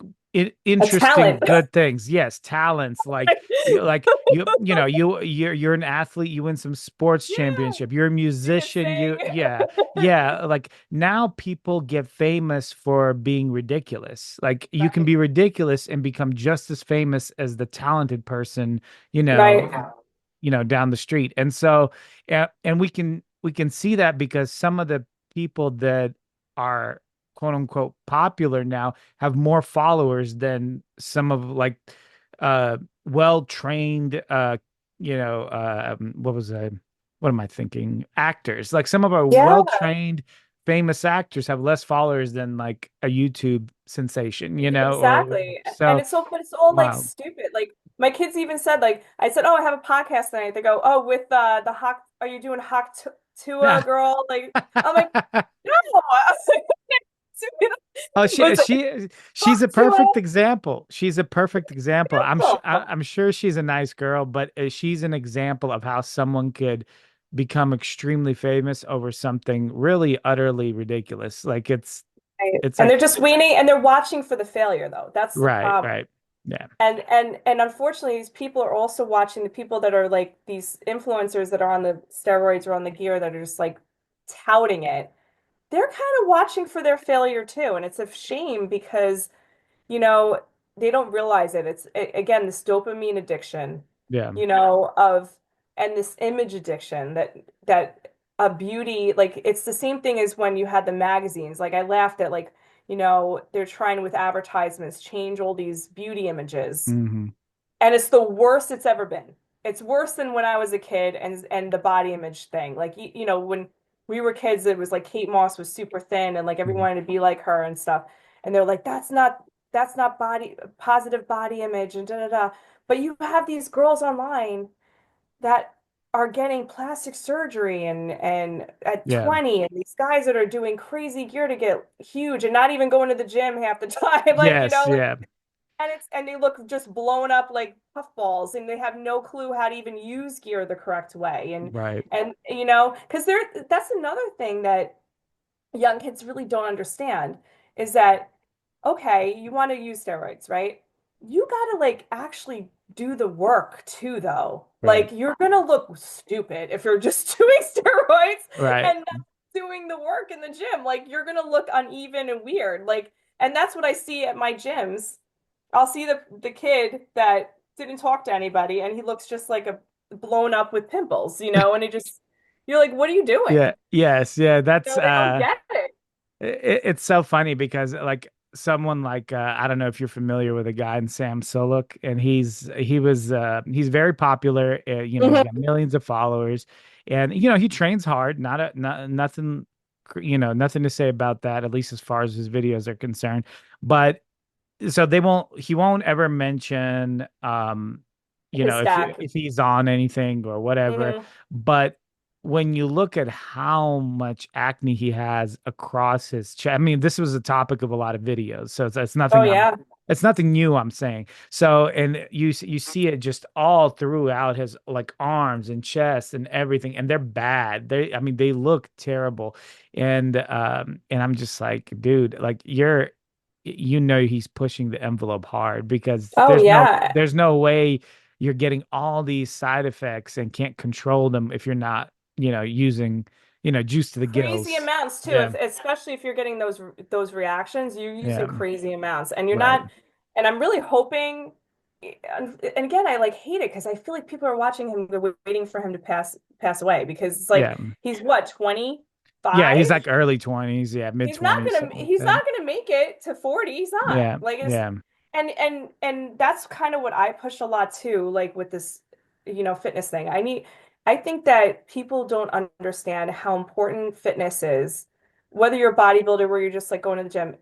A interesting, talent. good things. Yes, talents. You're an athlete. You win some sports Yeah, championship. You're a you can musician. sing. Yeah. Like now, people get famous for being ridiculous. Like you can be ridiculous and become just as famous as the talented person. You know, Right. Right. down the street. And so, and we can see that because some of the people that are quote unquote popular now have more followers than some of like well-trained what am I thinking? Actors. Like some of our Yeah, well-trained famous actors have less followers than like a YouTube sensation, or exactly. And so but it's all like wow. stupid. Like my kids even said, like I said, oh, I have a podcast tonight. They go, oh, with the Hawk, are you doing Hawk Tua girl? Like I'm like, no. I was like, Oh, but it's like, she's Hawk a perfect Tua. example. She's a perfect example. Beautiful. I'm sure she's a nice girl, but she's an example of how someone could become extremely famous over something really utterly ridiculous. Like Right. it's And like they're just weaning and they're watching for the failure though. That's the right, problem. right. Yeah. And unfortunately, these people are also watching the people that are like these influencers that are on the steroids or on the gear that are just like touting it. They're kind of watching for their failure too, and it's a shame because you know, they don't realize it. Again, this dopamine addiction, Yeah. of and this image addiction that a beauty, like it's the same thing as when you had the magazines. Like I laughed at like, they're trying with advertisements change all these beauty images. Hmm. And it's the worst it's ever been. It's worse than when I was a kid and the body image thing. Like when we were kids, it was like Kate Moss was super thin and like everyone wanted to be like her and stuff. And they're like, that's not body positive body image and da da da. But you have these girls online that are getting plastic surgery and at Yeah. 20 and these guys that are doing crazy gear to get huge and not even going to the gym half the time. Like, Yes, like yeah. and they look just blown up like puffballs and they have no clue how to even use gear the correct way. And Right. and because that's another thing that young kids really don't understand is that, okay, you want to use steroids, right? You got to like actually do the work too, though. Right. Like you're gonna look stupid if you're just doing steroids Right. and not doing the work in the gym. Like you're gonna look uneven and weird. Like, and that's what I see at my gyms. I'll see the kid that didn't talk to anybody and he looks just like a blown up with pimples, and it just you're like, what are you Yeah. doing? Yes. Yeah. That's They don't get it. it's so funny because like someone like I don't know if you're familiar with a guy in Sam Sulek, and he's very popular. He's got Mhm. millions of followers, and he trains hard. Nothing, nothing to say about that. At least as far as his videos are concerned. But so he won't ever mention His stack. if he's on anything or whatever. Hmm. But when you look at how much acne he has across his chest, I mean, this was a topic of a lot of videos, so Oh yeah. it's nothing new, I'm saying. So, and you see it just all throughout his like arms and chest and everything, and they're bad. I mean, they look terrible. And I'm just like, dude, like he's pushing the envelope hard, because Oh yeah. there's no way you're getting all these side effects and can't control them if you're not, using, juice to the Crazy gills. amounts too, Yeah. especially if you're getting those reactions, you're Yeah. using crazy amounts and you're Right. not, and I'm really hoping, and again, I like hate it because I feel like people are watching him, they're waiting for him to pass away because it's like Yeah. he's what, Yeah. 25? He's like early 20s. Yeah. Mid He's not 20s, gonna something like he's that. not gonna make it to 40. He's not. Yeah. Like it's Yeah. and that's kind of what I push a lot too, like with this, fitness thing. I think that people don't understand how important fitness is, whether you're a bodybuilder where you're just like going to the gym,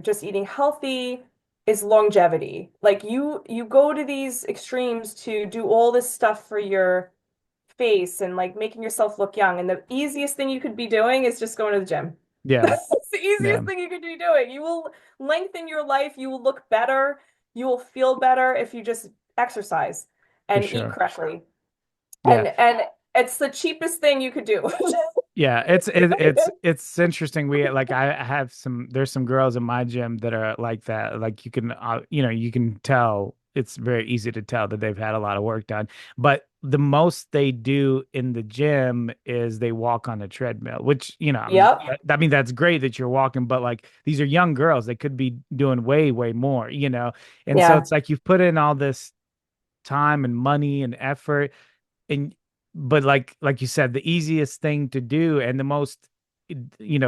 just eating healthy is longevity. Like you go to these extremes to do all this stuff for your face and like making yourself look young. And the easiest thing you could be doing is just going to the gym. Yeah. That's the Yeah. easiest thing you could be doing. You will lengthen your life. You will look better. You will feel better if you just exercise For and eat sure. correctly. Yeah. And it's the cheapest thing you could do. Yeah, it's interesting. I have there's some girls in my gym that are like that. Like you can tell, it's very easy to tell that they've had a lot of work done. But the most they do in the gym is they walk on a treadmill, which, Yep. I mean that's great that you're walking, but like these are young girls, they could be doing way, way more. And so Yeah. it's like you've put in all this time and money and effort, and but like you said, the easiest thing to do and the most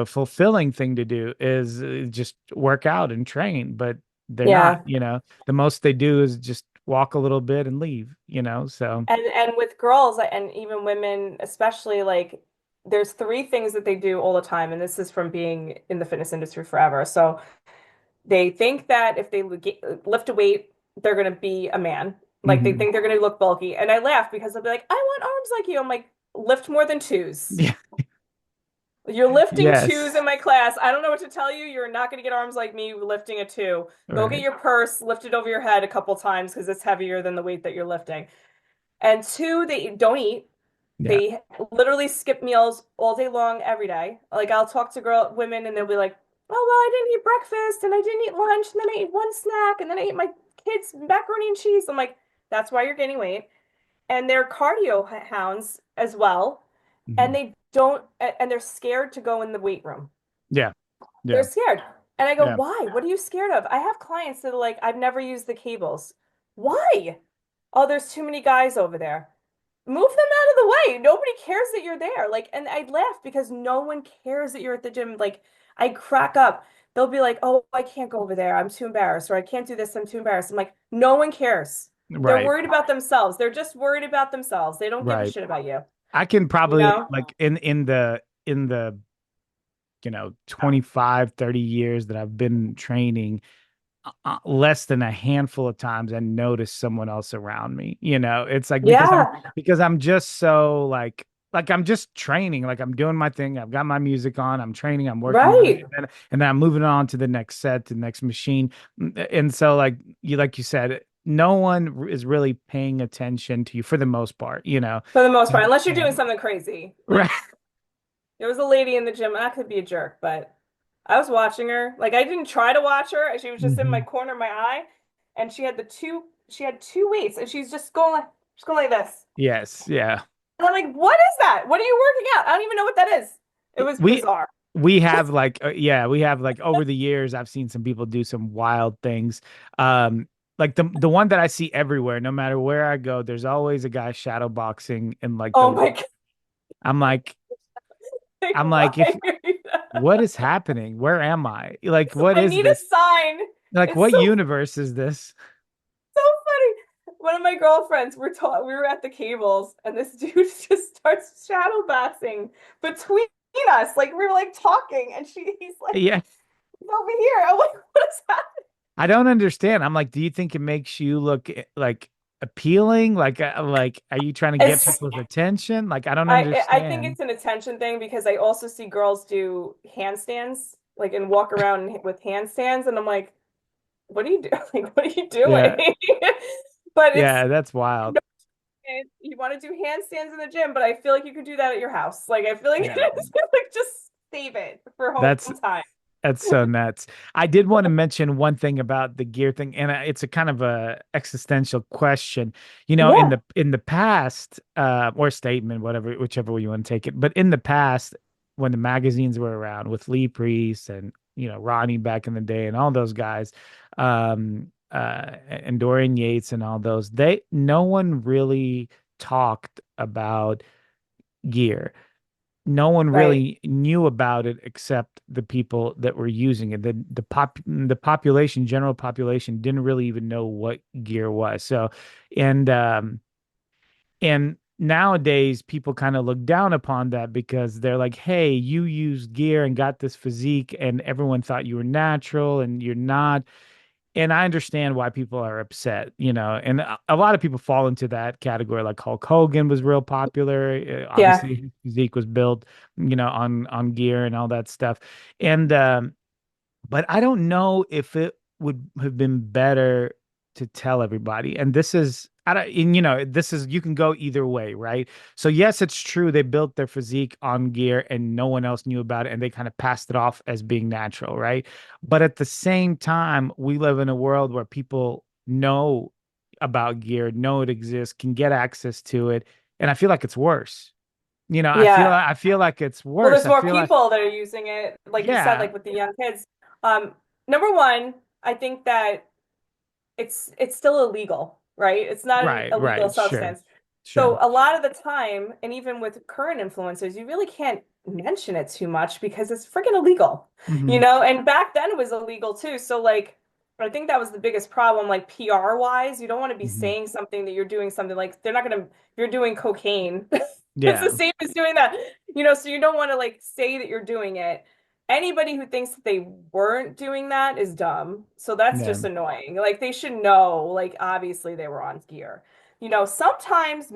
fulfilling thing to do is just work out and train, but they're not. Yeah. The most they do is just walk a little bit and leave. So And with girls and even women, especially like there's three things that they do all the time, and this is from being in the fitness industry forever. So they think that if they lift a weight, they're going to be a man. Like they mhm. think they're going to look bulky. And I laugh because they'll be like, I want arms like you. I'm like, lift more than twos. Yeah. You're lifting twos Yes. in my class. I don't know what to tell you. You're not going to get arms like me lifting a two. Go get Right. your purse, lift it over your head a couple times because it's heavier than the weight that you're lifting. And two, they don't eat. Yeah. They literally skip meals all day long, every day. Like I'll talk to women and they'll be like, oh, well, I didn't eat breakfast and I didn't eat lunch and then I ate one snack and then I ate my kids' macaroni and cheese. I'm like, that's why you're gaining weight. And they're cardio hounds as well. And Mhm. they don't, and they're scared to go in the weight room. Yeah. They're Yeah. scared. And I go, Yeah. why? What are you scared of? I have clients that are like, I've never used the cables. Why? Oh, there's too many guys over there. Move them out of the way. Nobody cares that you're there. Like, and I laugh because no one cares that you're at the gym. Like, I crack up. They'll be like, oh, I can't go over there. I'm too embarrassed. Or I can't do this. I'm too embarrassed. I'm like, no one cares. They're Right. worried about themselves. They're just worried about themselves. They don't give a Right. shit about you, I can you probably know? like in the 25, 30 years that I've been training, less than a handful of times I notice someone else around me. It's like Yeah, because I'm just so like I'm just training, like I'm doing my thing. I've got my music on. I'm training. I'm working out, right. and then I'm moving on to the next set, to the next machine. And so like you said, no one is really paying attention to you for the most part. For the most part, unless you're Yeah. doing something crazy. Right. Like There was a lady in the gym, and I could be a jerk, but I was watching her. Like I didn't try to watch her. She was just in my Hmm. corner of my eye, and she had two weights, and she's just going like this. Yes, yeah. And I'm like, what is that? What are you working out? I don't even know what that is. It was We bizarre. we have like yeah, we have like over the years I've seen some people do some wild things. Like the one that I see everywhere, no matter where I go, there's always a guy shadow boxing in like Oh the my God. I'm like Like, I'm why like if are you what is happening? Where am I? Like what I is need a this? sign. Like It's what so universe is this? so funny. One of my girlfriends, we were at the cables, and this dude just starts shadow boxing between us. Like we were like talking, and he's like Yeah. he's over here. I'm like, what is happening? I don't understand. I'm like, do you think it makes you look like appealing? Like, are you trying to get It's, people's attention? Like, I don't I think understand. it's an attention thing because I also see girls do handstands, like and walk around with handstands, and I'm like, what are you doing? Like, what are you doing? Yeah. But it's Yeah, that's wild. you want to do handstands in the gym, but I feel like you could do that at your house. Like I feel like Yeah. like just save it for home That's time. That's so nuts. I did want to mention one thing about the gear thing, and it's a kind of a existential question. You know, Yeah, in the past, or statement, whatever, whichever way you want to take it. But in the past, when the magazines were around with Lee Priest and Ronnie back in the day, and all those guys, and Dorian Yates and all those, no one really talked about gear. No one right. really knew about it except the people that were using it. The population, general population, didn't really even know what gear was. So, and and nowadays people kind of look down upon that because they're like, "Hey, you used gear and got this physique, and everyone thought you were natural, and you're not." And I understand why people are upset, and a lot of people fall into that category. Like Hulk Hogan was real popular. Yeah, Obviously, his physique was built, on gear and all that stuff. And but I don't know if it would have been better to tell everybody. And this is, I don't, and this is, you can go either way, right? So yes, it's true. They built their physique on gear and no one else knew about it. And they kind of passed it off as being natural, right? But at the same time, we live in a world where people know about gear, know it exists, can get access to it. And I feel like it's worse. yeah. I feel like it's Well, worse. there's I more feel like, people that are using it, like you said, yeah, like with the young kids. Um, Number one, I think that it's still illegal, right? It's not an illegal right, sure, substance. So sure. a lot of the time, and even with current influencers, you really can't mention it too much because it's freaking illegal, you Hmm. know? And back then it was illegal too. So like I think that was the biggest problem, like PR wise. You don't want to be Hmm. saying something that you're doing something like they're not gonna you're doing cocaine. It's the Yeah. same as doing that, you know, so you don't want to like say that you're doing it. Anybody who thinks that they weren't doing that is dumb. So that's Yeah. just annoying. Like they should know, like obviously they were on gear. You know, sometimes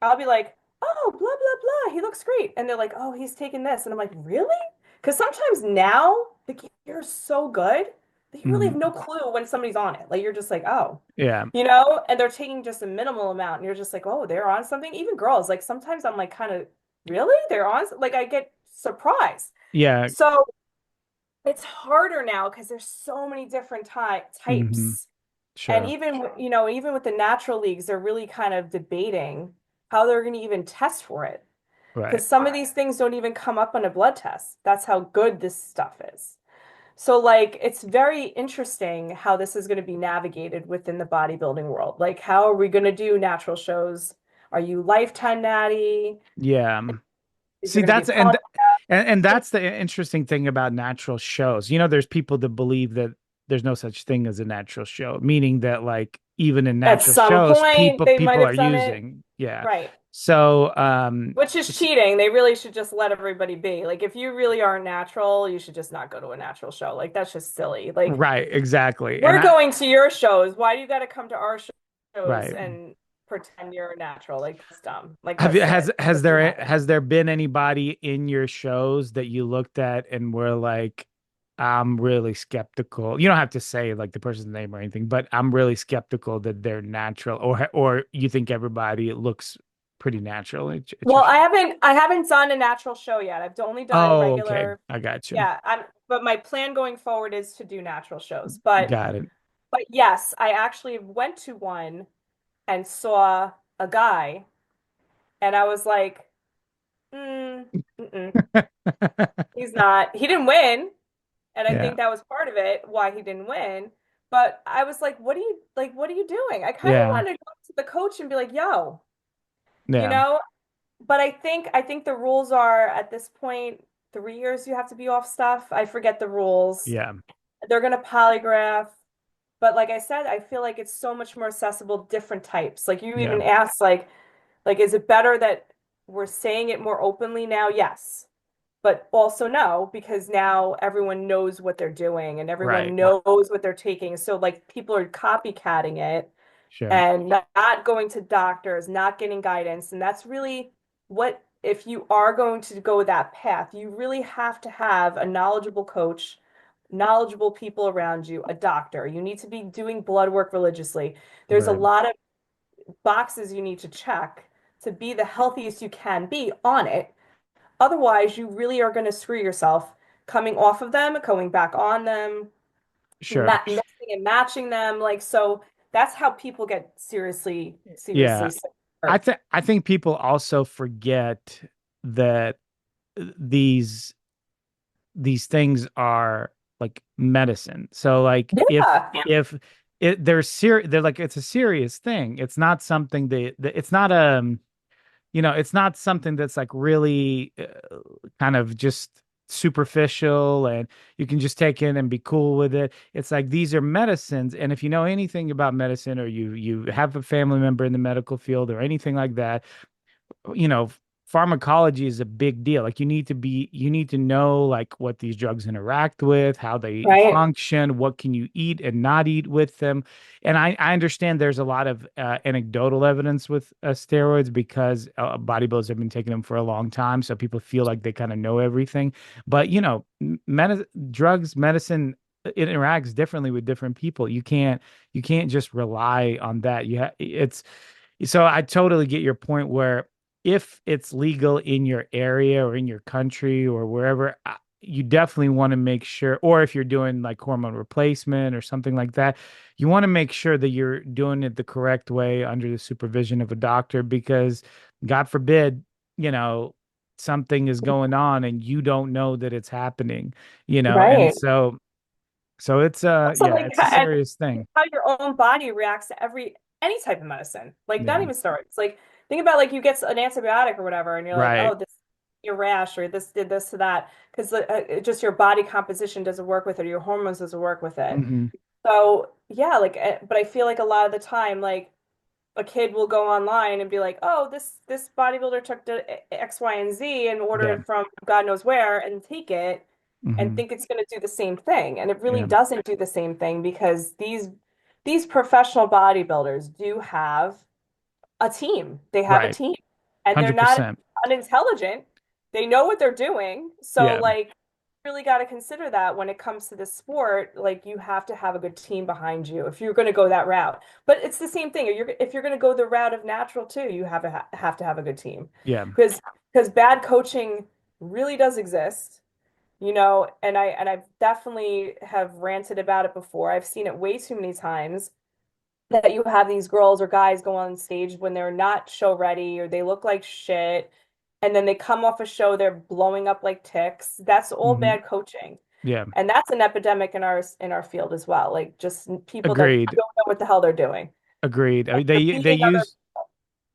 I'll be like, oh, blah, blah, blah. He looks great. And they're like, oh, he's taking this. And I'm like, really? Because sometimes now the gear is so good that you really have Hmm. no clue when somebody's on it. Like you're just like, oh, Yeah. you know, and they're taking just a minimal amount. And you're just like, oh, they're on something. Even girls, like sometimes I'm like, kind of, really? They're on, like I get surprised. Yeah. So it's harder now because there's so many different Hmm. types. And Sure. even, you know, even with the natural leagues, they're really kind of debating how they're going to even test for it. Right. Because some of these things don't even come up on a blood test. That's how good this stuff is. So, like, it's very interesting how this is going to be navigated within the bodybuilding world. Like, how are we going to do natural shows? Are you lifetime natty? Yeah. Is there See, going to be a that's poly? and that's the interesting thing about natural shows. There's people that believe that there's no such thing as a natural show, meaning that like even in At natural some shows, point, they might people are have done it. using, yeah. Right. So, Which is it's cheating. They really should just let everybody be. Like, if you really are natural, you should just not go to a natural show. Like, that's just silly. Like, right, exactly. And we're going to your shows. Why do you got to come to our shows right. and pretend you're natural? Like, that's dumb. Like, Have that's you silly. That shouldn't happen. has there been anybody in your shows that you looked at and were like, I'm really skeptical. You don't have to say like the person's name or anything, but I'm really skeptical that they're natural, or you think everybody looks pretty natural at your Well, show? I haven't done a natural show yet. I've only done Oh, okay. regular. I got you. Yeah, but my plan going forward is to do natural shows. Got it. But yes, I actually went to one and saw a guy, and I was like, mm-mm, he's not. He didn't win, and I Yeah. think that was part of it why he didn't win. But I was like, what are you doing? I kind of Yeah. wanted to go to the coach and be like, yo, you Yeah. know, but I think the rules are at this point 3 years you have to be off stuff. I forget the rules. Yeah. They're gonna polygraph. But like I said, I feel like it's so much more accessible, different types. Like you Yeah. even asked, like, is it better that we're saying it more openly now? Yes. But also no, because now everyone knows what they're doing and everyone Right. knows what they're taking. So like people are copycatting it Sure. and not going to doctors, not getting guidance. And that's really what, if you are going to go that path, you really have to have a knowledgeable coach, knowledgeable people around you, a doctor. You need to be doing blood work religiously. There's a Right. lot of boxes you need to check to be the healthiest you can be on it. Otherwise, you really are going to screw yourself coming off of them, going back on them, Sure. mixing and matching them. Like, so that's how people get Yeah. seriously hurt. I think people also forget that these these things are like medicine. So like Yeah, if they're like it's a serious thing. It's not something that it's not it's not something that's like really kind of just superficial and you can just take in and be cool with it. It's like these are medicines, and if you know anything about medicine or you have a family member in the medical field or anything like that, you know, pharmacology is a big deal. Like you need to know like what these drugs interact with, how they right, function, what can you eat and not eat with them. And I understand there's a lot of anecdotal evidence with steroids because bodybuilders have been taking them for a long time. So people feel like they kind of know everything. But, drugs, medicine, it interacts differently with different people. You can't just rely on that. So I totally get your point where if it's legal in your area or in your country or wherever, you definitely want to make sure, or if you're doing like hormone replacement or something like that, you want to make sure that you're doing it the correct way under the supervision of a doctor because God forbid, you know, something is going on and you don't know that it's happening, and right. so it's Also, yeah, like, it's a and serious thing. how your own body reacts to any type of medicine, like Yeah. not even steroids. Like, think about like you get an antibiotic or whatever, and you're like, Right. oh, this your rash or this did this to that because just your body composition doesn't work with it, or your hormones doesn't work with it. Hmm. So yeah, like, but I feel like a lot of the time, like a kid will go online and be like, oh, this bodybuilder took the X, Y, and Z and Yeah. ordered from God knows where and take it and Hmm. think it's going to do the same thing. And it really Yeah. doesn't do the same thing because these professional bodybuilders do have a team. They have a Right. team and they're not 100%. unintelligent. They know what they're doing. So Yeah. like really got to consider that when it comes to the sport, like you have to have a good team behind you if you're going to go that route. But it's the same thing. If you're going to go the route of natural too, you have to have a good team. Yeah. Because bad coaching really does exist, and I've definitely have ranted about it before. I've seen it way too many times that you have these girls or guys go on stage when they're not show ready or they look like shit and then they come off a show they're blowing up like ticks. That's all Hmm. bad coaching. Yeah. And that's an epidemic in our field as well. Like just people that Agreed. don't know what the hell they're doing. Agreed. I And mean, they're they beating other use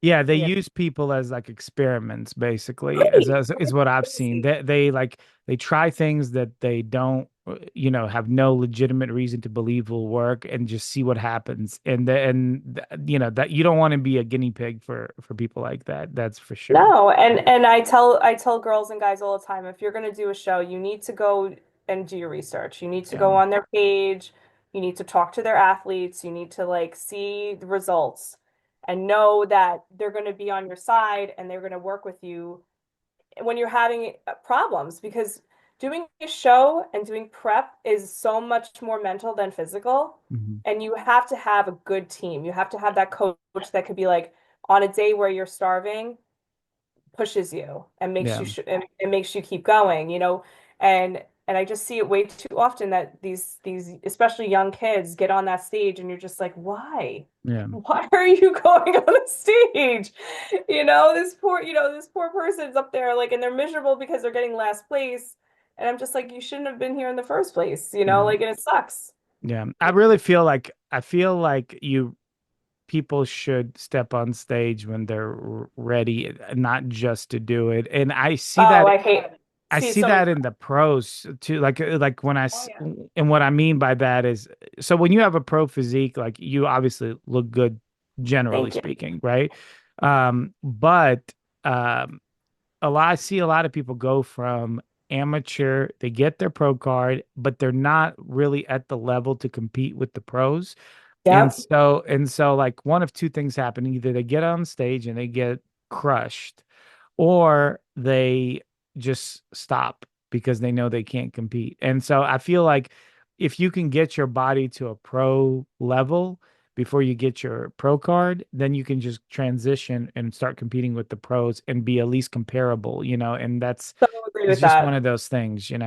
yeah, they yeah. use people as like experiments basically Right. as is what I've seen. Crazy. They like they try things that they don't have no legitimate reason to believe will work and just see what happens. That you don't want to be a guinea pig for people like that. That's for sure. No, and I tell girls and guys all the time, if you're going to do a show, you need to go and do your research. You need to Yeah. go on their page. You need to talk to their athletes. You need to like see the results and know that they're going to be on your side and they're going to work with you when you're having problems because doing a show and doing prep is so much more mental than physical. Hmm. And you have to have a good team. You have to have that coach that could be like, on a day where you're starving pushes you and makes Yeah. you and makes you keep going, and I just see it way too often that these especially young kids get on that stage and you're just like, why? Yeah. Why are you going on the stage? This poor person's up there like and they're miserable because they're getting last place. And I'm just like, you shouldn't have been here in the first place, Yeah. like, and it sucks. Yeah. I feel like you people should step on stage when they're ready, not just to do it. And Oh, I hate I see see so many. that in the pros too. Like Oh yeah. and what I mean by that is, so when you have a pro physique, like you obviously look good, generally Thank you. speaking, right? But um, I see a lot of people go from amateur, they get their pro card, but they're not really at the level to compete with the pros. Yep. And so like one of two things happen. Either they get on stage and they get crushed, or they just stop because they know they can't compete. And so I feel like if you can get your body to a pro level before you get your pro card, then you can just transition and start competing with the pros and be at least comparable, and that's So agree it's with just one that. of those things. And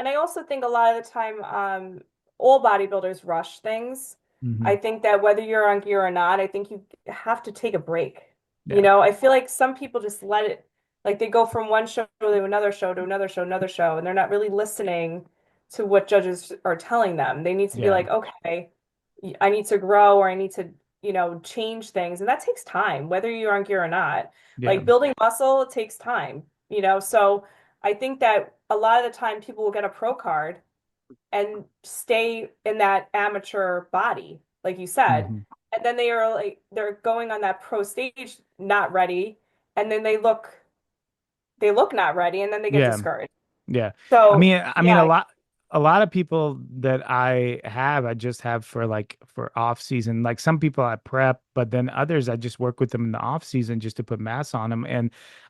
I also think a lot of the time, all bodybuilders rush things. Hmm. I think that whether you're on gear or not, I think you have to take a break. Yeah. I feel like some people just let it, like they go from one show to another show to another show, another show, and they're not really listening to what judges are telling them. They need to be Yeah. like, okay, I need to grow or I need to, change things. And that takes time, whether you're on gear or not. Yeah. Like building muscle, it takes time. So I think that a lot of the time people will get a pro card and stay in that amateur body, like you said. Hmm. And then they're going on that pro stage not ready, and then they look not ready, and then they get Yeah. discouraged. Yeah. I So mean, I mean yeah, a lot of people that I just have for off season. Like some people I prep, but then others I just work with them in the off season just to put mass on them.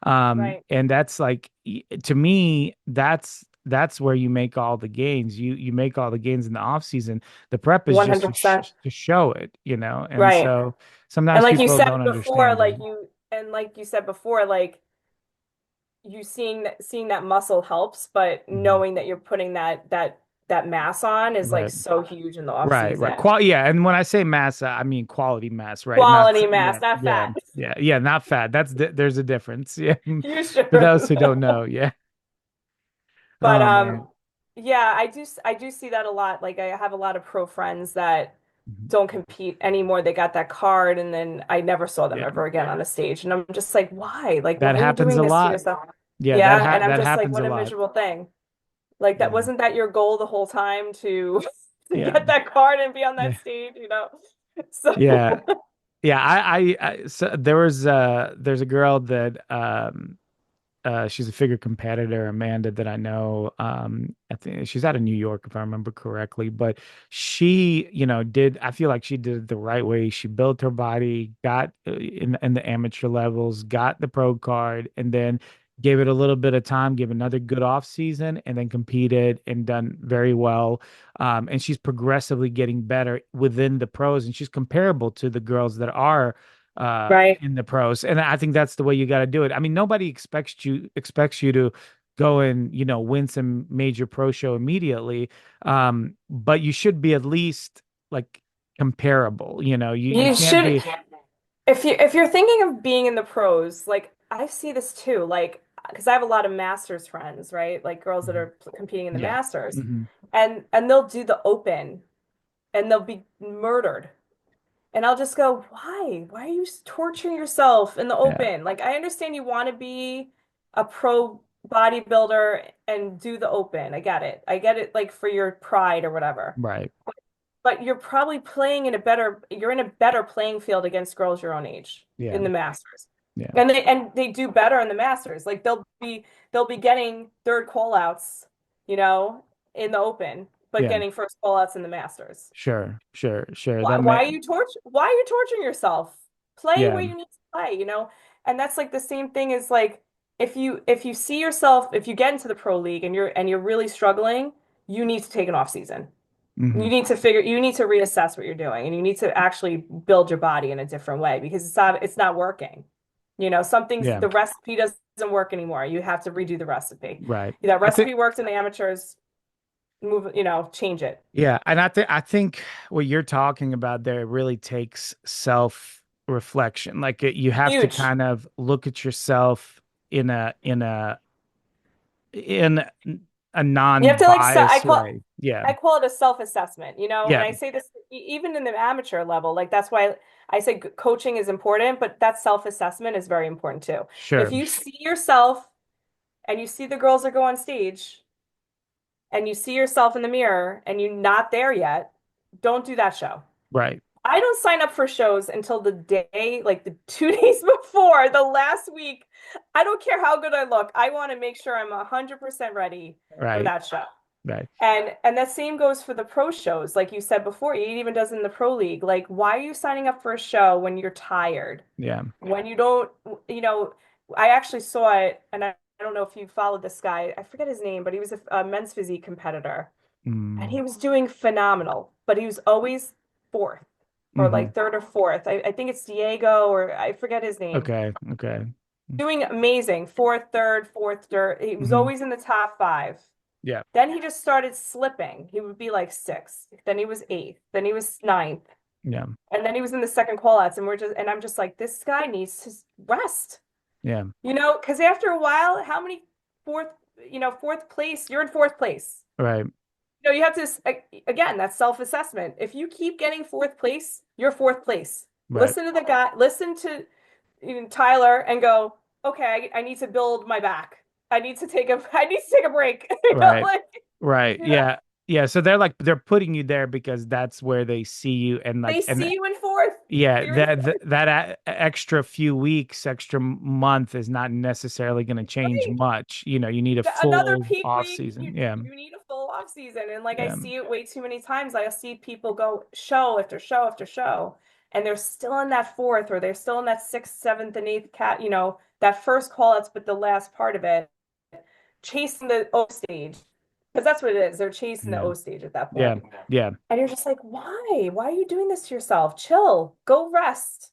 right, And that's like to me, that's where you make all the gains. You make all the gains in the off season. The prep is just 100%. to show it. And Right. so And sometimes like you people said don't before, understand that. like you seeing that muscle helps, but Mhm. knowing that you're putting that mass on is like Right. so huge in the off Right, right. season. Yeah, and when I say mass, I mean quality mass, right? Not Quality yeah, mass, not yeah, fat. yeah, not fat. There's a difference. Yeah. You For sure? those who don't know, yeah. But Oh man. yeah, I do see that a lot. Like I have a lot of pro friends that Mhm. don't compete anymore. They got that card and then I never saw them Yeah. ever again on a stage. And I'm just like, why? Like, That why are you happens doing a this to lot. yourself? Yeah, Yeah, and I'm that just like, happens a what a lot. miserable thing. Like that Yeah. wasn't that your goal the whole time to to Yeah. get that card and be on that Yeah. stage? So Yeah. Yeah, so there's a girl that she's a figure competitor, Amanda, that I know. I think she's out of New York, if I remember correctly. But she, I feel like she did it the right way. She built her body, got in the amateur levels, got the pro card, and then gave it a little bit of time, gave another good off season, and then competed and done very well. And she's progressively getting better within the pros, and she's comparable to the girls that are right. in the pros. And I think that's the way you got to do it. I mean, nobody expects you to go and, win some major pro show immediately. But you should be at least like comparable. You You can't should be. if you're thinking of being in the pros, like I see this too, like because I have a lot of masters friends, right? Like girls that Mhm. are competing in the Yeah. masters, Hmm. and they'll do the open and they'll be murdered. And I'll just go, why? Why are you torturing yourself in the Yeah. open? Like I understand you want to be a pro bodybuilder and do the open. I get it. I get it like for your pride or whatever. Right. But you're probably you're in a better playing field against girls your own age Yeah. in the Masters. Yeah. And they do better in the Masters. Like they'll be getting third call outs, you know, in the Open, but Yeah. getting first call outs in the Masters. Sure. Sure. Sure. Why, That why may. are you why are you torturing yourself? Play Yeah. where you need to play. And that's like the same thing as like if you see yourself, if you get into the pro league and you're really struggling, you need to take an off season. Hmm. You need to reassess what you're doing, and you need to actually build your body in a different way because it's not working. You know, some things, Yeah. the recipe doesn't work anymore. You have to redo the recipe. Right. That I think, recipe worked in the amateurs, change it. yeah. And I think what you're talking about there really takes self-reflection. Like you have to Huge. kind of look at yourself in in a You have to like, non-biased way. Yeah. I call it a self-assessment, and Yeah. I say this even in the amateur level. Like that's why I say coaching is important, but that self-assessment is very important too. If Sure. you see yourself and you see the girls that go on stage and you see yourself in the mirror and you're not there yet, don't do that show. Right. I don't sign up for shows until the day, like the 2 days before, the last week. I don't care how good I look. I want to make sure I'm 100% ready for Right. that show. Right. And that same goes for the pro shows. Like you said before, it even does in the pro league. Like, why are you signing up for a show when you're tired? Yeah. When you don't, you know, I actually saw it, and I don't know if you followed this guy. I forget his name, but he was a men's physique competitor, and Mm. he was doing phenomenal, but he was always fourth or Hmm. like third or fourth. I think it's Diego, or I forget his name. Okay. Okay. Doing amazing, fourth, third. He was Hmm. always in the top five. Yeah. Then he just started slipping. He would be like sixth. Then he was eighth. Then he was ninth. Yeah. And then he was in the second call-outs. And I'm just like, this guy needs to rest. Yeah. Because after a while, how many fourth, fourth place, you're in fourth place. Right. You have to, again, that's self-assessment. If you keep getting fourth place, you're fourth place. Right. Listen to the guy, listen to Tyler and go, okay, I need to build my back. I need to take a break. Right. Like, Right. you know, Yeah. Yeah. So they're putting you there because that's where they see you and they like and see you in fourth. yeah, You're in extra few weeks, extra month is not necessarily going to change fourth. much. You need a Another full peak off week, season. you Yeah. you need a full off season. And like I Yeah. see it way too many times. I see people go show after show after show, and they're still in that fourth, or they're still in that sixth, seventh, and eighth that first call outs, but the last part of it, chasing the O stage. Because that's what it is. They're chasing the Yeah. O stage at that Yeah. point. Yeah. And you're just like, why? Why are you doing this to yourself? Chill. Go rest.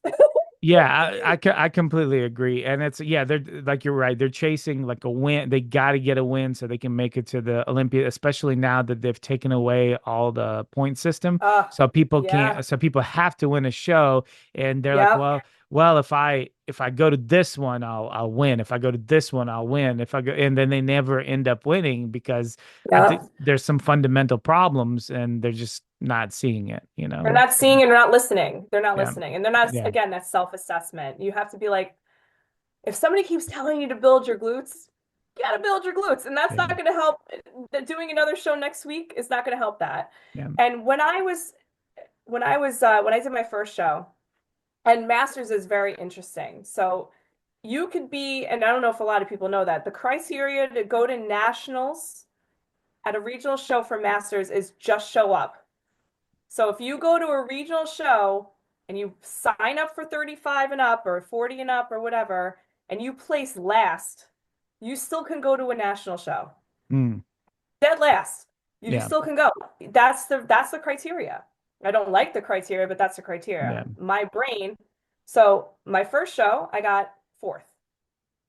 Yeah, I completely agree. And it's yeah, they're like you're right. They're chasing like a win. They got to get a win so they can make it to the Olympia, especially now that they've taken away all the point system. Uh, So people yeah. can't so people have to win a show and they're like, Yep. well, if I go to this one, I'll win. If I go to this one, I'll win. If I go and then they never end up winning because I think Yep. there's some fundamental problems and they're just not seeing it, you They're know? not seeing and they're not listening. They're not Yeah. listening. And they're not, Yeah. again, that's self-assessment. You have to be like, if somebody keeps telling you to build your glutes, you gotta build your glutes. And that's Yeah. not going to help. Doing another show next week is not going to help that. Yeah. And when I did my first show, and Masters is very interesting. So you could be, and I don't know if a lot of people know that, the criteria to go to nationals at a regional show for Masters is just show up. So if you go to a regional show and you sign up for 35 and up or 40 and up or whatever, and you place last, you still can go to a national show. Mm. Dead last. You Yeah. still can go. That's the criteria. I don't like the criteria, but that's the Yeah. criteria. My brain. So my first show, I got fourth.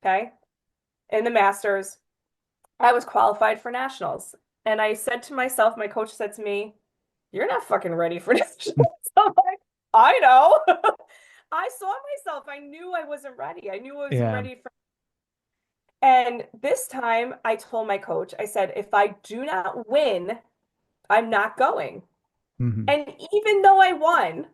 Okay. In the Masters, I was qualified for nationals. And I said to myself, my coach said to me, you're not fucking ready for nationals. I'm like, I know. I saw myself. I knew I wasn't ready. I knew I wasn't Yeah. ready for. And this time I told my coach, I said, if I do not win, I'm not going. Hmm. And even though I won,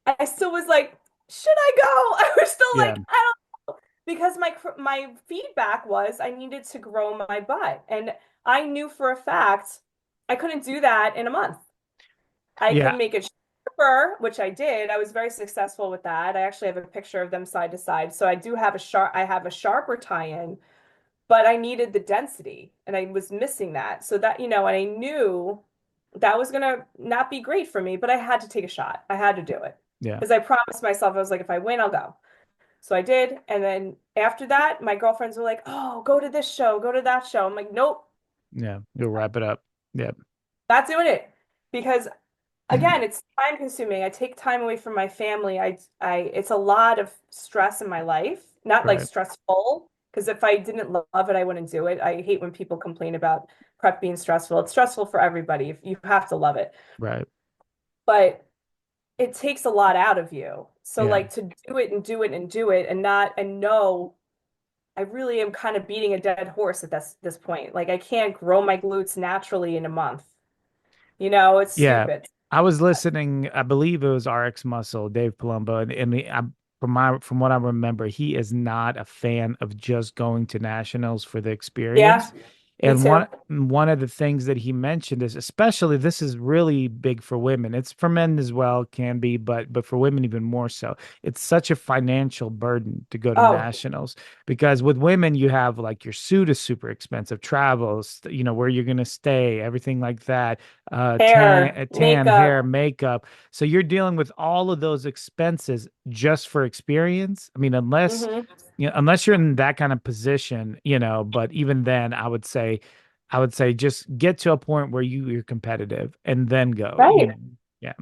I still was like, should I go? I was still Yeah. like, I don't know. Because my feedback was I needed to grow my butt. And I knew for a fact I couldn't do that in a month. I could Yeah. make it sharper, which I did. I was very successful with that. I actually have a picture of them side to side. So I have a sharper tie-in, but I needed the density and I was missing that. So that, and I knew that was gonna not be great for me, but I had to take a shot. I had to do it. Yeah. Because I promised myself, I was like, if I win, I'll go. So I did. And then after that, my girlfriends were like, oh, go to this show, go to that show. I'm like, nope, Yeah. You'll wrap it up. Yeah. not doing it. because again, it's time consuming. I take time away from my family. It's a lot of stress in my life, not like Right, stressful, because if I didn't love it, I wouldn't do it. I hate when people complain about prep being stressful. It's stressful for everybody. You have to love it, right. but it takes a lot out of you. So Yeah. like to do it and do it and do it and not and know I really am kind of beating a dead horse at this point. Like I can't grow my glutes naturally in a month. It's Yeah, stupid. I was listening. I believe it was RX Muscle, Dave Palumbo, from what I remember, he is not a fan of just going to nationals for the Yeah, experience. me And too. one of the things that he mentioned is, especially this is really big for women. It's for men as well, can be, but for women even more so. It's such a financial burden to go to Oh, nationals because with women you have like your suit is super expensive, travels, where you're gonna stay, everything like that, hair, tan, makeup. hair, makeup. So you're dealing with all of those expenses just for experience. I mean, Hmm. unless you're in that kind of position, but even then, I would say just get to a point where you're competitive and then go, Right. Yeah.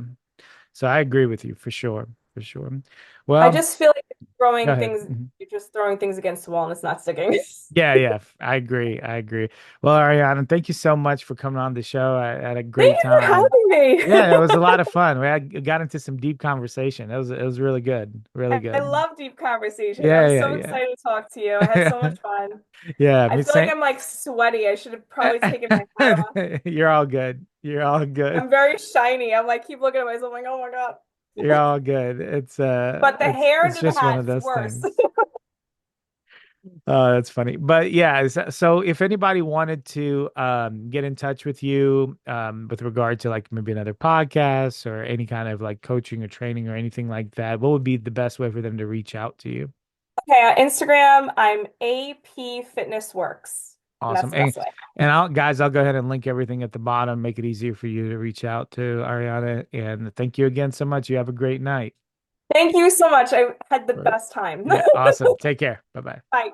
So I agree with you for sure, for sure. I Well, just feel like go ahead. you're just throwing things against the wall and it's not sticking. Yeah, yeah, I agree. I agree. Well, Ariana, thank you so much for coming on the show. I had a Thank great you for time. having me. Yeah, it was a lot of fun. Got into some deep conversation. It was really good. Really I good. love deep conversation. I'm Yeah, so yeah, excited to talk to you. I had so yeah. much fun. Yeah, I me feel like same. I'm like sweaty. I should have probably taken my hat off. You're all good. You're all good. I'm very shiny. I'm like keep looking at myself like, oh my God. You're all good. It's But the hair it's under the just one hat of is those worse. things. Oh, that's funny. But yeah, so if anybody wanted to get in touch with you with regard to like maybe another podcast or any kind of like coaching or training or anything like that, what would be the best way for them to reach out to you? Okay, on Instagram, I'm AP Fitness Works, and that's Awesome. the best way. And I'll go ahead and link everything at the bottom, make it easier for you to reach out to Ariana. And thank you again so much. You have a great night. Thank you so much. I had the Right. best time. Yeah, awesome. Take care. Bye-bye. Bye.